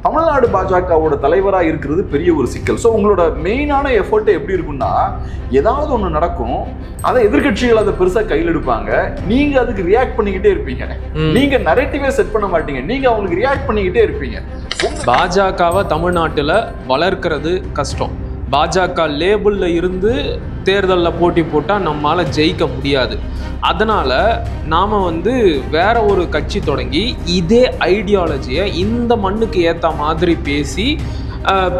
தமிழ்நாடு பாஜகவோட தலைவராக இருக்கிறது பெரிய ஒரு சிக்கல். ஸோ உங்களோட மெயினான எஃபர்ட் எப்படி இருக்குன்னா, ஏதாவது ஒன்று நடக்கும், அதை எதிர்கட்சிகள் அதை பெருசாக கையில் எடுப்பாங்க, நீங்க அதுக்கு ரியாக்ட் பண்ணிக்கிட்டே இருப்பீங்க. நீங்க நரேட்டிவே செட் பண்ண மாட்டீங்க, நீங்க அவங்களுக்கு ரியாக்ட் பண்ணிக்கிட்டே இருப்பீங்க. பாஜகவை தமிழ்நாட்டில் வளர்க்கிறது கஷ்டம். பாஜக லேபிளில் இருந்து தேர்தலில் போட்டி போட்டால் நம்மளால் ஜெயிக்க முடியாது. அதனால் நாம் வேற ஒரு கட்சி தொடங்கி இதே ஐடியாலஜியை இந்த மண்ணுக்கு ஏற்ற மாதிரி பேசி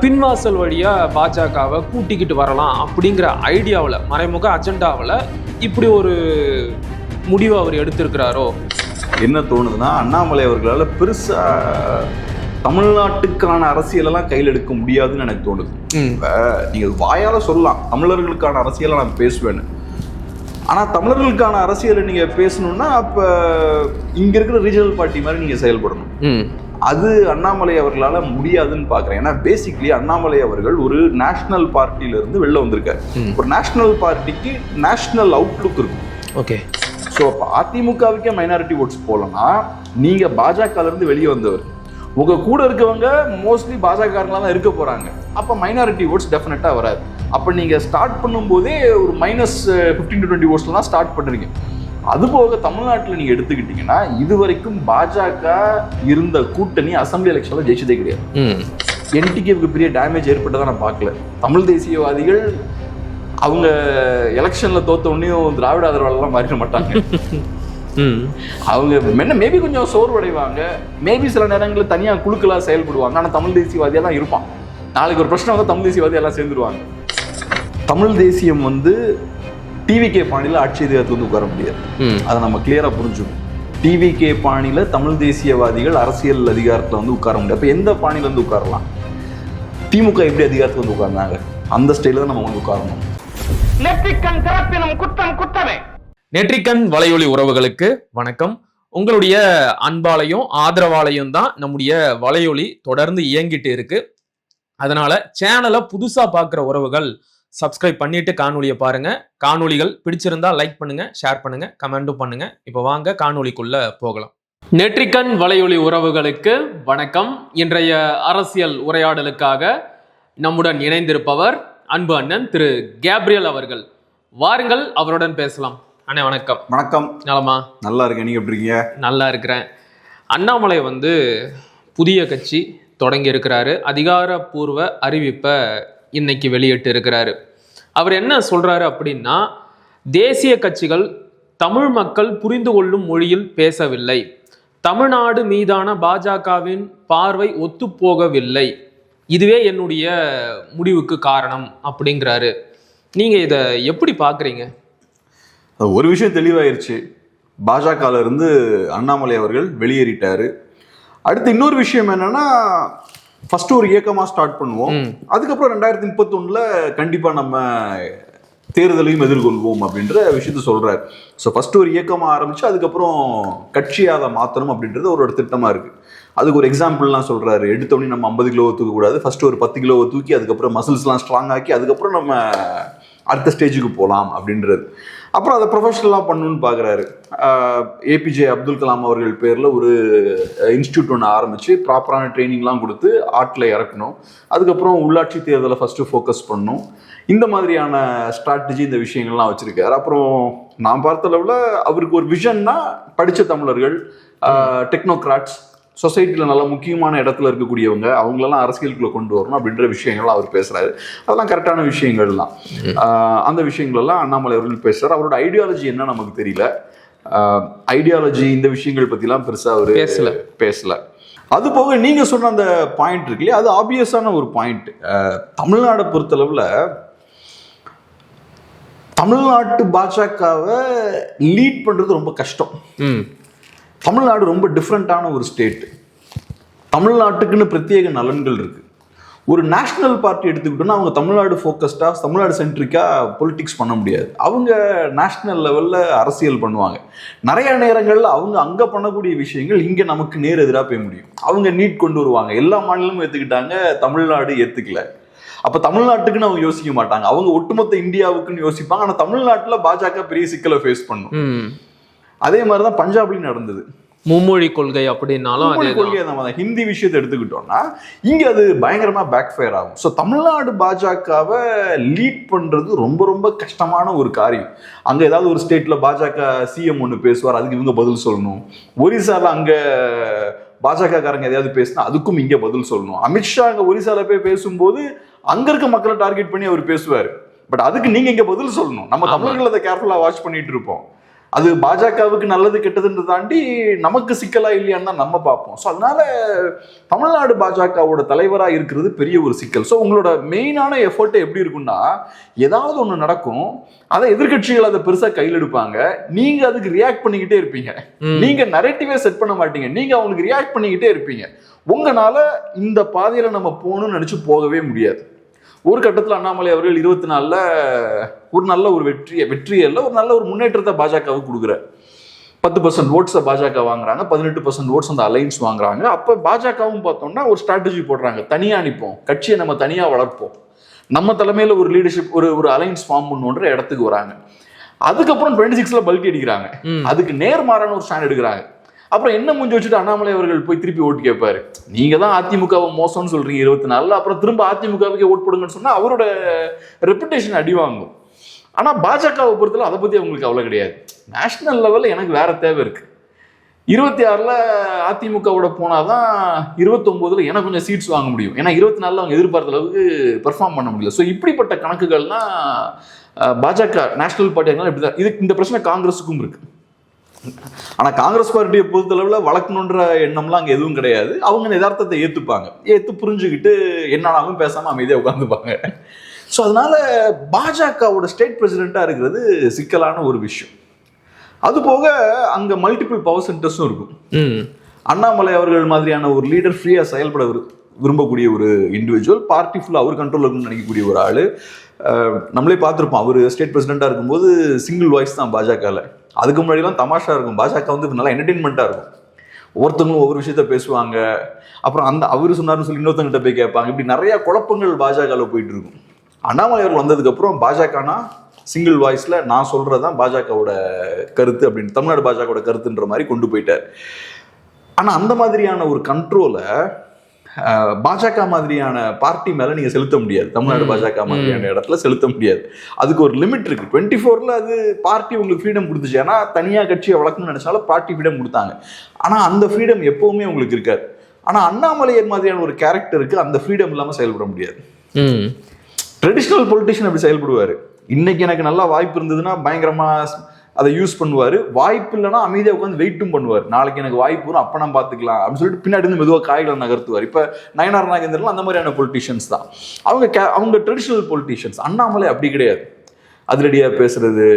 பின்வாசல் வழியாக பாஜகவை கூட்டிக்கிட்டு வரலாம் அப்படிங்கிற ஐடியாவில், மறைமுக அஜெண்டாவில் இப்படி ஒரு முடிவு அவர் எடுத்திருக்கிறாரோ. என்ன தோணுதுன்னா, அண்ணாமலை அவர்களால் பெருசாக தமிழ்நாட்டுக்கான அரசியலெல்லாம் கையில் எடுக்க முடியாதுன்னு எனக்கு தோணுது. நீங்கள் வாயால் சொல்லலாம் தமிழர்களுக்கான அரசியலை நான் பேசுவேன்னு, ஆனால் தமிழர்களுக்கான அரசியலை நீங்கள் பேசணுன்னா அப்போ இங்கே இருக்கிற ரீஜனல் பார்ட்டி மாதிரி நீங்கள் செயல்படணும். அது அண்ணாமலை அவர்களால் முடியாதுன்னு பார்க்குறேன். ஏன்னா பேசிக்லி அண்ணாமலை அவர்கள் ஒரு நேஷனல் பார்ட்டியிலேருந்து வெளில வந்திருக்காரு. ஒரு நேஷனல் பார்ட்டிக்கு நேஷனல் அவுட்லுக் இருக்கும். ஓகே. ஸோ அப்போ அதிமுகவுக்கே மைனாரிட்டி ஓட்ஸ் போகலன்னா, நீங்கள் பாஜகலேருந்து வெளியே வந்தவர், உங்கள் கூட இருக்கவங்க மோஸ்ட்லி பாஜகங்களாக தான் இருக்க போகிறாங்க, அப்போ மைனாரிட்டி ஓட்ஸ் டெஃபினட்டாக வராது. அப்போ நீங்கள் ஸ்டார்ட் பண்ணும்போதே ஒரு -15 to 20 ஓட்ஸில் தான் ஸ்டார்ட் பண்ணுறீங்க. அதுபோக தமிழ்நாட்டில் நீங்கள் எடுத்துக்கிட்டிங்கன்னா, இது வரைக்கும் பாஜக இருந்த கூட்டணி அசம்பிளி எலெக்ஷனில் ஜெயிச்சதே கிடையாது. என்டிகேவுக்கு பெரிய டேமேஜ் ஏற்பட்டதான் நான் பார்க்கல. தமிழ் தேசியவாதிகள் அவங்க எலெக்ஷனில் தோற்ற உடனேயும் திராவிட ஆதரவாளர்லாம் மாறிட மாட்டாங்க. அவங்க மேபி கொஞ்சம் சோர்வடைவாங்க, மேபி சில நேரங்களில் தனியாக குழுக்களாக செயல்படுவாங்க, ஆனால் தமிழ் தேசியவாதியாக தான் இருப்பான். நாளைக்கு ஒரு பிரச்சனை வந்து தமிழ் தேசியவாதி எல்லாம் சேர்ந்துருவாங்க. தமிழ் தேசியம் டிவிகே பாணியில் ஆட்சி அதிகாரத்தில் உட்கார முடியாது. அதை நம்ம கிளியராக புரிஞ்சுக்கணும். டிவிகே பாணியில் தமிழ் தேசியவாதிகள் அரசியல் அதிகாரத்தில் உட்கார முடியாது. அப்போ எந்த பாணியிலேருந்து உட்காரலாம்? திமுக எப்படி அதிகாரத்தில் உட்கார்ந்தாங்க, அந்த ஸ்டைலில் தான் நம்ம உட்காரணும். நெற்றிக்கண் திறப்பினும் குற்றம் குற்றமே. நெற்றிக்கண் வலையொலி உறவுகளுக்கு வணக்கம். உங்களுடைய அன்பாலையும் ஆதரவாலையும் தான் நம்முடைய வலையொலி தொடர்ந்து இயங்கிட்டு இருக்கு. அதனால சேனலை புதுசா பார்க்குற உறவுகள் சப்ஸ்கிரைப் பண்ணிட்டு காணொலியை பாருங்க. காணொலிகள் பிடிச்சிருந்தா லைக் பண்ணுங்க, ஷேர் பண்ணுங்க, கமெண்ட்டும் பண்ணுங்க. இப்போ வாங்க காணொலிக்குள்ள போகலாம். நெற்றிக்கண் வலையொலி உறவுகளுக்கு வணக்கம். இன்றைய அரசியல் உரையாடலுக்காக நம்முடன் இணைந்திருப்பவர் அன்பு அண்ணன் திரு கேப்ரியல் அவர்கள். வாருங்கள், அவருடன் பேசலாம். அண்ணே வணக்கம். வணக்கம். நலமா? நல்லா இருக்கேன், நீங்க எப்படி இருக்கீங்க? நல்லா இருக்கிறேன். அண்ணாமலை புதிய கட்சி தொடங்கி இருக்கிறாரு. அதிகாரப்பூர்வ அறிவிப்பை இன்னைக்கு வெளியிட்டு இருக்கிறாரு. அவர் என்ன சொல்றாரு அப்படின்னா, தேசிய கட்சிகள் தமிழ் மக்கள் புரிந்து கொள்ளும் மொழியில் பேசவில்லை, தமிழ்நாடு மீதான பாஜகவின் பார்வை ஒத்துப்போகவில்லை, இதுவே என்னுடைய முடிவுக்கு காரணம் அப்படிங்கிறாரு. நீங்க இதை எப்படி பாக்குறீங்க? ஒரு விஷயம் தெளிவாயிருச்சு, பாஜகல இருந்து அண்ணாமலை அவர்கள் வெளியேறிட்டாரு. அடுத்து இன்னொரு விஷயம் என்னன்னா, ஃபர்ஸ்ட் ஒரு இயக்கமாக ஸ்டார்ட் பண்ணுவோம், அதுக்கப்புறம் 2031 கண்டிப்பா நம்ம தேர்தலையும் எதிர்கொள்வோம் அப்படின்ற விஷயத்த சொல்றாரு. ஸோ ஃபர்ஸ்ட் ஒரு இயக்கமாக ஆரம்பிச்சு அதுக்கப்புறம் கட்சியாக அதை மாற்றணும் அப்படின்றது ஒரு திட்டமாக இருக்கு. அதுக்கு ஒரு எக்ஸாம்பிள்லாம் சொல்றாரு. எடுத்தோடனே நம்ம 50 கிலோவை தூக்கக்கூடாது, ஃபர்ஸ்ட் ஒரு 10 கிலோவை தூக்கி அதுக்கப்புறம் மசில்ஸ்லாம் ஸ்ட்ராங் ஆக்கி அதுக்கப்புறம் நம்ம அடுத்த ஸ்டேஜுக்கு போகலாம் அப்படின்றது. அப்புறம் அதை ப்ரொஃபஷனலாக பண்ணணும்னு பார்க்குறாரு. ஏபிஜே அப்துல் கலாம் அவர்கள் பேரில் ஒரு இன்ஸ்டியூட் ஒன்று ஆரம்பித்து ப்ராப்பரான ட்ரைனிங்லாம் கொடுத்து ஆட்டில் இறக்கணும். அதுக்கப்புறம் உள்ளாட்சி தேர்தலை ஃபஸ்ட்டு ஃபோக்கஸ் பண்ணணும். இந்த மாதிரியான ஸ்ட்ராட்டஜி, இந்த விஷயங்கள்லாம் வச்சுருக்காரு. அப்புறம் நான் பார்த்த அளவில் அவருக்கு ஒரு விஷன்னா, படித்த தமிழர்கள், டெக்னோக்ராட்ஸ், சொசைட்டியில் நல்ல முக்கியமான இடத்துல இருக்கக்கூடியவங்க, அவங்களெல்லாம் அரசியலுக்குள்ள கொண்டு வரணும் அப்படின்ற விஷயங்கள்லாம் அவர் பேசுறாரு. அதெல்லாம் கரெக்டான விஷயங்கள் தான். அந்த விஷயங்களெல்லாம் அண்ணாமலை அவர்கள் பேசுறாரு. அவரோட ஐடியாலஜி என்ன நமக்கு தெரியல. ஐடியாலஜி இந்த விஷயங்கள் பற்றிலாம் பெருசாக அவர் பேசல. அது போக நீங்க சொன்ன அந்த பாயிண்ட் இருக்கு இல்லையா, அது ஆப்வியஸான ஒரு பாயிண்ட். தமிழ்நாடை பொறுத்தளவில் தமிழ்நாட்டு பாஜகவை லீட் பண்றது ரொம்ப கஷ்டம். தமிழ்நாடு ரொம்ப டிஃப்ரெண்ட்டான ஒரு ஸ்டேட். தமிழ்நாட்டுக்குன்னு பிரத்யேக நலன்கள் இருக்கு. ஒரு நேஷனல் பார்ட்டி எடுத்துக்கிட்டோன்னா அவங்க தமிழ்நாடு ஃபோக்கஸ்டாக, தமிழ்நாடு சென்ட்ரிக்காக பொலிட்டிக்ஸ் பண்ண முடியாது. அவங்க நேஷ்னல் லெவலில் அரசியல் பண்ணுவாங்க. நிறைய நேரங்களில் அவங்க அங்கே பண்ணக்கூடிய விஷயங்கள் இங்கே நமக்கு நேர் எதிராக போய் முடியும். அவங்க நீட் கொண்டு வருவாங்க, எல்லா மாநிலமும் ஏற்றுக்கிட்டாங்க, தமிழ்நாடு ஏற்றுக்கல. அப்போ தமிழ்நாட்டுக்குன்னு அவங்க யோசிக்க மாட்டாங்க, அவங்க ஒட்டுமொத்த இந்தியாவுக்குன்னு யோசிப்பாங்க. ஆனால் தமிழ்நாட்டில் பாஜக பெரிய சிக்கலை ஃபேஸ் பண்ணும். அதே மாதிரி தான் பஞ்சாப்லையும் நடந்தது. மும்மொழி கொள்கை அப்படின்னாலும் அதே கொள்கையை நம்ம ஹிந்தி விஷயத்தை எடுத்துக்கிட்டோம்னா இங்க அது பயங்கரமா பேக் ஃபயர் ஆகும். ஸோ தமிழ்நாடு பாஜகவை லீட் பண்றது ரொம்ப ரொம்ப கஷ்டமான ஒரு காரியம். அங்க ஏதாவது ஒரு ஸ்டேட்ல பாஜக சிஎம் ஒன்று பேசுவார், அதுக்கு இவங்க பதில் சொல்லணும். ஒரிசால அங்க பாஜக காரங்க எதையாவது பேசினா அதுக்கும் இங்க பதில் சொல்லணும். அமித்ஷா அங்க ஒரிசால போய் பேசும்போது அங்க இருக்க மக்களை டார்கெட் பண்ணி அவர் பேசுவார். பட் அதுக்கு நீங்க இங்க பதில் சொல்லணும். நம்ம தமிழர்கள் அதை கேர்ஃபுல்லா வாட்ச் பண்ணிட்டு இருப்போம். அது பாஜகவுக்கு நல்லது கெட்டதுன்னு தாண்டி நமக்கு சிக்கலா இல்லையான்னு தான் நம்ம பார்ப்போம். ஸோ அதனால தமிழ்நாடு பாஜகவோட தலைவராக இருக்கிறது பெரிய ஒரு சிக்கல். ஸோ உங்களோட மெயினான எஃபர்ட் எப்படி இருக்குன்னா, ஏதாவது ஒன்று நடக்கும், அதை எதிர்கட்சிகள் அதை பெருசா கையில் எடுப்பாங்க, நீங்க அதுக்கு ரியாக்ட் பண்ணிக்கிட்டே இருப்பீங்க. நீங்க நரேட்டிவே செட் பண்ண மாட்டீங்க, நீங்க அவங்களுக்கு ரியாக்ட் பண்ணிக்கிட்டே இருப்பீங்க. உங்களால இந்த பாதையில நம்ம போகணும்னு நினைச்சு போகவே முடியாது. ஒரு கட்டத்தில் அண்ணாமலை அவர்கள் 24ல் ஒரு நல்ல ஒரு வெற்றியல்ல ஒரு நல்ல ஒரு முன்னேற்றத்தை பாஜகவுக்கு கொடுக்குறாரு. 10% ஓட்ஸை பாஜக வாங்குறாங்க, 18% ஓட்ஸ் அந்த அலைன்ஸ் வாங்குறாங்க. அப்போ பாஜகவும் பார்த்தோம்னா ஒரு ஸ்ட்ராட்டஜி போடுறாங்க, தனியாக நிற்போம், கட்சியை நம்ம தனியாக வளர்ப்போம், நம்ம தலைமையில் ஒரு லீடர்ஷிப் ஒரு அலைன்ஸ் ஃபார்ம் பண்ணுன்ற இடத்துக்கு வராங்க. அதுக்கப்புறம் 26ல் பல்டி அடிக்கிறாங்க, அதுக்கு நேர்மாறான ஒரு ஸ்டாண்ட் எடுக்கிறாங்க. அப்புறம் என்ன முடிஞ்சு வச்சுட்டு அண்ணாமலை அவர்கள் போய் திருப்பி ஓட்டு கேட்பாரு, நீங்க தான் அதிமுகவை மோசம்னு சொல்றீங்க 24ல், அப்புறம் திரும்ப அதிமுகவுக்கே ஓட்டு போடுங்கன்னு சொன்னா அவரோட ரெப்புடேஷன் அடி வாங்கும். ஆனா பாஜகவை பொறுத்தல அதை பத்தி அவங்களுக்கு அவ்வளவு கிடையாது. நேஷனல் லெவல்ல எனக்கு வேற தேவை இருக்கு. 26ல் அதிமுகவோட போனாதான் 29ல் எனக்கு கொஞ்சம் சீட்ஸ் வாங்க முடியும். ஏன்னா 24ல் அவங்க எதிர்பார்த்த அளவுக்கு பெர்ஃபார்ம் பண்ண முடியல. ஸோ இப்படிப்பட்ட கணக்குகள்னா பாஜக நேஷனல் பார்ட்டியால இப்படிதான். இது இந்த பிரச்சனை காங்கிரஸுக்கும் இருக்கு. ஆனா காங்கிரஸ் பார்ட்டியை பொறுத்தளவுல வளர்க்கணுன்ற எண்ணம்லாம் அங்க எதுவும் கிடையாது. அவங்க யதார்த்தத்தை ஏத்துப்பாங்க, ஏத்து புரிஞ்சுக்கிட்டு என்னாலும் பேசாம அமைதியா உட்காந்துப்பாங்க. ஸோ அதனால பாஜகவோட ஸ்டேட் பிரசிடென்ட்டா இருக்கிறது சிக்கலான ஒரு விஷயம். அது போக அங்க மல்டிபிள் பவர் சென்டர்ஸும் இருக்கும். அண்ணாமலை அவர்கள் மாதிரியான ஒரு லீடர் ஃப்ரீயா செயல்பட விரும்பக்கூடிய ஒரு இண்டிவிஜுவல், பார்ட்டி ஃபுல்லாக அவர் கண்ட்ரோல் இருக்குன்னு நினைக்கக்கூடிய ஒரு ஆள். நம்மளே பார்த்துருப்போம், அவர் ஸ்டேட் பிரசிடென்ட்டாக இருக்கும்போது சிங்கிள் வாய்ஸ் தான் பாஜகவில். அதுக்கு முன்னாடிலாம் தமாஷா இருக்கும், பாஜக வந்து நல்லா என்டர்டெயின்மெண்ட்டாக இருக்கும், ஒவ்வொருத்தவங்களும் ஒவ்வொரு விஷயத்த பேசுவாங்க, அப்புறம் அந்த அவர் சொன்னார்னு சொல்லி இன்னொருத்தங்கிட்ட போய் கேட்பாங்க. இப்படி நிறைய குழப்பங்கள் பாஜகவில் போயிட்டு இருக்கும். அண்ணாமலை அவர்கள் வந்ததுக்கப்புறம் பாஜகனா சிங்கிள் வாய்ஸில் நான் சொல்கிறதான் பாஜகவோட கருத்து அப்படின்னு, தமிழ்நாடு பாஜகவோட கருத்துன்ற மாதிரி கொண்டு போயிட்டார். ஆனால் அந்த மாதிரியான ஒரு கண்ட்ரோலை பாஜக மாதிரியான பார்ட்டி மேலே நீங்கள் செலுத்த முடியாது. தமிழ்நாடு பாஜக மாதிரியான இடத்துல செலுத்த முடியாது. அதுக்கு ஒரு லிமிட் இருக்குது. 24ல் அது பார்ட்டி உங்களுக்கு ஃப்ரீடம் கொடுத்துச்சு. ஏன்னா தனியாக கட்சியை வளர்க்கணும்னு நினச்சாலும் பார்ட்டி ஃப்ரீடம் கொடுத்தாங்க. ஆனால் அந்த ஃப்ரீடம் எப்போவுமே உங்களுக்கு இருக்காது. ஆனால் அண்ணாமலையர் மாதிரியான ஒரு கேரக்டருக்கு அந்த ஃப்ரீடம் இல்லாமல் செயல்பட முடியாது. ட்ரெடிஷ்னல் பொலிட்டிஷியன் அப்படி செயல்படுவார். இன்னைக்கு எனக்கு நல்லா வாய்ப்பு இருந்ததுன்னா பயங்கரமாக அதை யூஸ் பண்ணுவார், வாய்ப்பு இல்லைன்னா அமைதியாக உட்காந்து வெயிட்டும் பண்ணுவார். நாளைக்கு எனக்கு வாய்ப்பு வரும், அப்போ நான் பார்த்துக்கலாம் அப்படின்னு சொல்லிட்டு பின்னாடி இருந்து மெதுவாக காய்களை நகர்த்துவார். இப்போ நயனார் நாகேந்திரன் அந்த மாதிரியான பொலிட்டிஷியன்ஸ் தான் அவங்க ட்ரெடிஷ்னல் பொலிட்டிஷியன்ஸ். அண்ணாமலை அப்படி கிடையாது. அதிரடியாக பேசுறது,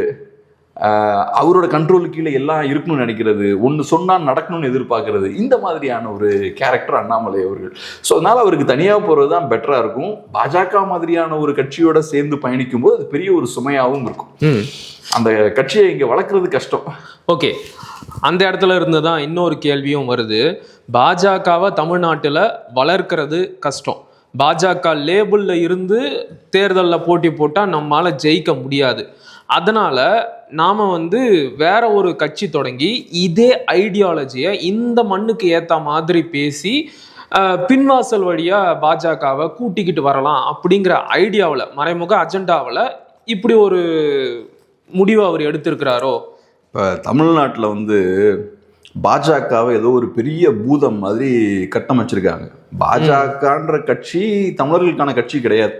அவரோட கண்ட்ரோலுக்கு கீழே எல்லாம் இருக்கணும்னு நினைக்கிறது, ஒன்று சொன்னால் நடக்கணும்னு எதிர்பார்க்கறது, இந்த மாதிரியான ஒரு கேரக்டர் அண்ணாமலை அவர்கள். ஸோ அதனால அவருக்கு தனியாக போகிறது தான் பெட்டராக இருக்கும். பாஜக மாதிரியான ஒரு கட்சியோட சேர்ந்து பயணிக்கும் போது அது பெரிய ஒரு சுமையாகவும் இருக்கும். அந்த கட்சியை இங்கே வளர்க்குறது கஷ்டம். ஓகே, அந்த இடத்துல இருந்து தான் இன்னொரு கேள்வியும் வருது. பாஜகவை தமிழ்நாட்டில் வளர்க்கிறது கஷ்டம், பாஜக லேபிளில் இருந்து தேர்தலில் போட்டி போட்டால் நம்மளால் ஜெயிக்க முடியாது, அதனால் நாம் வந்து வேற ஒரு கட்சி தொடங்கி இதே ஐடியாலஜியை இந்த மண்ணுக்கு ஏற்ற மாதிரி பேசி பின்வாசல் வழியாக பாஜகவை கூட்டிக்கிட்டு வரலாம் அப்படிங்கிற ஐடியாவில், மறைமுக அஜெண்டாவில் இப்படி ஒரு முடிவை அவர் எடுத்திருக்கிறாரோ? இப்போ தமிழ்நாட்டில் வந்து பாஜகவை ஏதோ ஒரு பெரிய பூதம் மாதிரி கட்டமைச்சிருக்காங்க. பாஜகன்ற கட்சி தமிழர்களுக்கான கட்சி கிடையாது.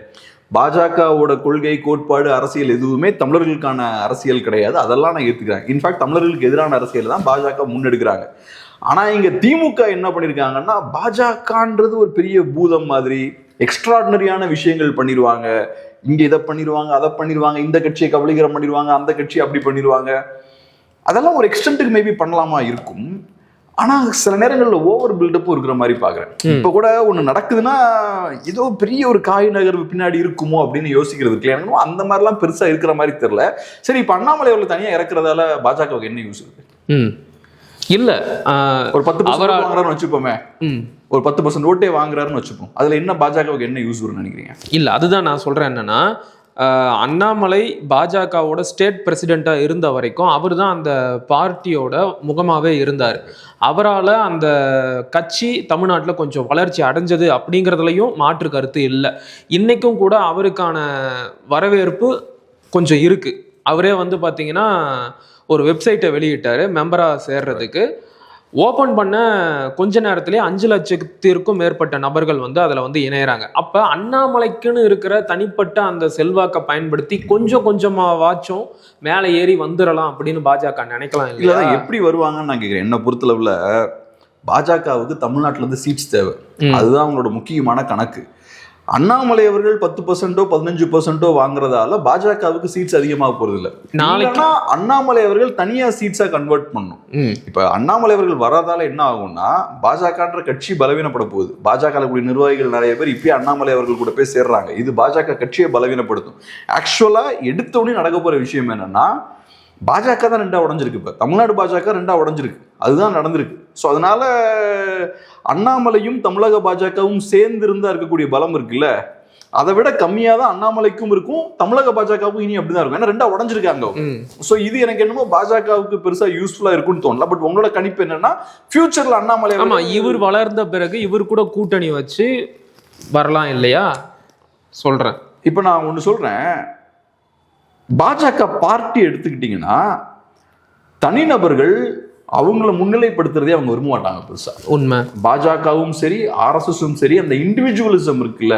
பாஜகவோட கொள்கை, கோட்பாடு, அரசியல் எதுவுமே தமிழர்களுக்கான அரசியல் கிடையாது. அதெல்லாம் நான் ஏற்றுக்கிறேன். இன்ஃபேக்ட் தமிழர்களுக்கு எதிரான அரசியல் தான் பாஜக முன்னெடுக்கிறாங்க. ஆனால் இங்கே திமுக என்ன பண்ணியிருக்காங்கன்னா, பாஜகன்றது ஒரு பெரிய பூதம் மாதிரி எக்ஸ்ட்ராடினரியான விஷயங்கள் பண்ணிடுவாங்க. இங்கே இதை பண்ணிடுவாங்க, அதை பண்ணிடுவாங்க, இந்த கட்சியை கபலீகரம் பண்ணிடுவாங்க, அந்த கட்சியை அப்படி பண்ணிடுவாங்க. அதெல்லாம் ஒரு எக்ஸ்டென்ட்டுக்கு மேபி பண்ணலாமா இருக்கும். ஆனால் சில நேரங்களில் ஓவர் பில்டப்பும் இருக்கிற மாதிரி பார்க்குறேன். இப்போ கூட ஒன்று நடக்குதுன்னா ஏதோ பெரிய ஒரு காய் நகர்வு பின்னாடி இருக்குமோ அப்படின்னு யோசிக்கிறது இருக்கு. எனக்கு அந்த மாதிரிலாம் பெருசாக இருக்கிற மாதிரி தெரியல. சரி, இப்போ அண்ணாமலை அவர்கள் தனியாக இறக்குறதால பாஜகவுக்கு என்ன யூஸ் இருக்கு? இல்லை, ஒரு 10% வாங்குறாருன்னு வச்சுப்போமே, ஒரு 10% ஓட்டே வாங்குறாருன்னு வச்சுப்போம், அதில் என்ன பாஜகவுக்கு என்ன யூஸ் வரும்னு நினைக்கிறீங்க? இல்லை, அதுதான் நான் சொல்கிறேன். என்னன்னா அண்ணாமலை பாஜகவோட ஸ்டேட் பிரசிடெண்டா இருந்த வரைக்கும் அவர் தான் அந்த பார்ட்டியோட முகமாவே இருந்தார். அவரால் அந்த கட்சி தமிழ்நாட்டில் கொஞ்சம் வளர்ச்சி அடைஞ்சது அப்படிங்கிறதுலையும் மாற்று கருத்து இல்லை. இன்னைக்கும் கூட அவருக்கான வரவேற்பு கொஞ்சம் இருக்கு. அவரே வந்து பார்த்தீங்கன்னா ஒரு வெப்சைட்டை வெளியிட்டாரு மெம்பராக சேர்றதுக்கு. ஓப்பன் பண்ண கொஞ்ச நேரத்திலேயே 5 லட்சத்திற்கும் மேற்பட்ட நபர்கள் வந்து அதில் வந்து இணையறாங்க. அப்போ அண்ணாமலைக்குன்னு இருக்கிற தனிப்பட்ட அந்த செல்வாக்கை பயன்படுத்தி கொஞ்சம் கொஞ்சமாவாச்சும் மேலே ஏறி வந்துடலாம் அப்படின்னு பாஜக நினைக்கலாம் இல்லை? எப்படி வருவாங்கன்னு நான் கேட்குறேன். என்னை பொறுத்தளவில் பாஜகவுக்கு தமிழ்நாட்டில் இருந்து சீட்ஸ் தேவை. அதுதான் அவங்களோட முக்கியமான கணக்கு. அண்ணாமலை அவர்கள் 10% 15% வாங்குறதால பாஜகவுக்கு சீட்ஸ் அதிகமாக போறது இல்லை. நாளைக்கு அண்ணாமலை அவர்கள் தனியா சீட்ஸா கன்வெர்ட் பண்ணும். இப்ப அண்ணாமலை அவர்கள் வர்றதால என்ன ஆகும்னா பாஜகன்ற கட்சி பலவீனப்பட போகுது. பாஜக கூடிய நிர்வாகிகள் நிறைய பேர் இப்பயே அண்ணாமலை அவர்கள் கூட போய் சேர்றாங்க. இது பாஜக கட்சியை பலவீனப்படுத்தும். ஆக்சுவலா எடுத்தோடனே நடக்க போற விஷயம் என்னன்னா பாஜக தான் 2ஆ உடஞ்சிருக்கு. இப்போ தமிழ்நாடு பாஜக 2ஆ உடஞ்சிருக்கு. அதுதான் நடந்திருக்கு. ஸோ அதனால அண்ணாமலையும் தமிழக பாஜகவும் சேர்ந்து இருந்தா இருக்கக்கூடிய பலம் இருக்குல்ல, அதை விட கம்மியாக தான் அண்ணாமலைக்கும் இருக்கும், தமிழக பாஜகவும் இனி அப்படிதான் இருக்கும். ஏன்னா 2ஆ உடஞ்சிருக்காங்க. ஸோ இது எனக்கு என்னமோ பாஜகவுக்கு பெருசா யூஸ்ஃபுல்லா இருக்கும்னு தோணல. பட் உங்களோட கணிப்பு என்னன்னா ஃபியூச்சர்ல அண்ணாமலை இவர் வளர்ந்த பிறகு இவர் கூட கூட்டணி வச்சு வரலாம் இல்லையா சொல்றேன். இப்போ நான் ஒன்று சொல்றேன். பாஜக பார்ட்டி எடுத்துக்கிட்டீங்கன்னா தனிநபர்கள் அவங்கள முன்னிலைப்படுத்துறதே அவங்க விரும்ப மாட்டாங்க பெருசா. உண்மை. பாஜகவும் சரி ஆர்எஸ்எஸும் சரி அந்த இண்டிவிஜுவலிசம் இருக்குல்ல,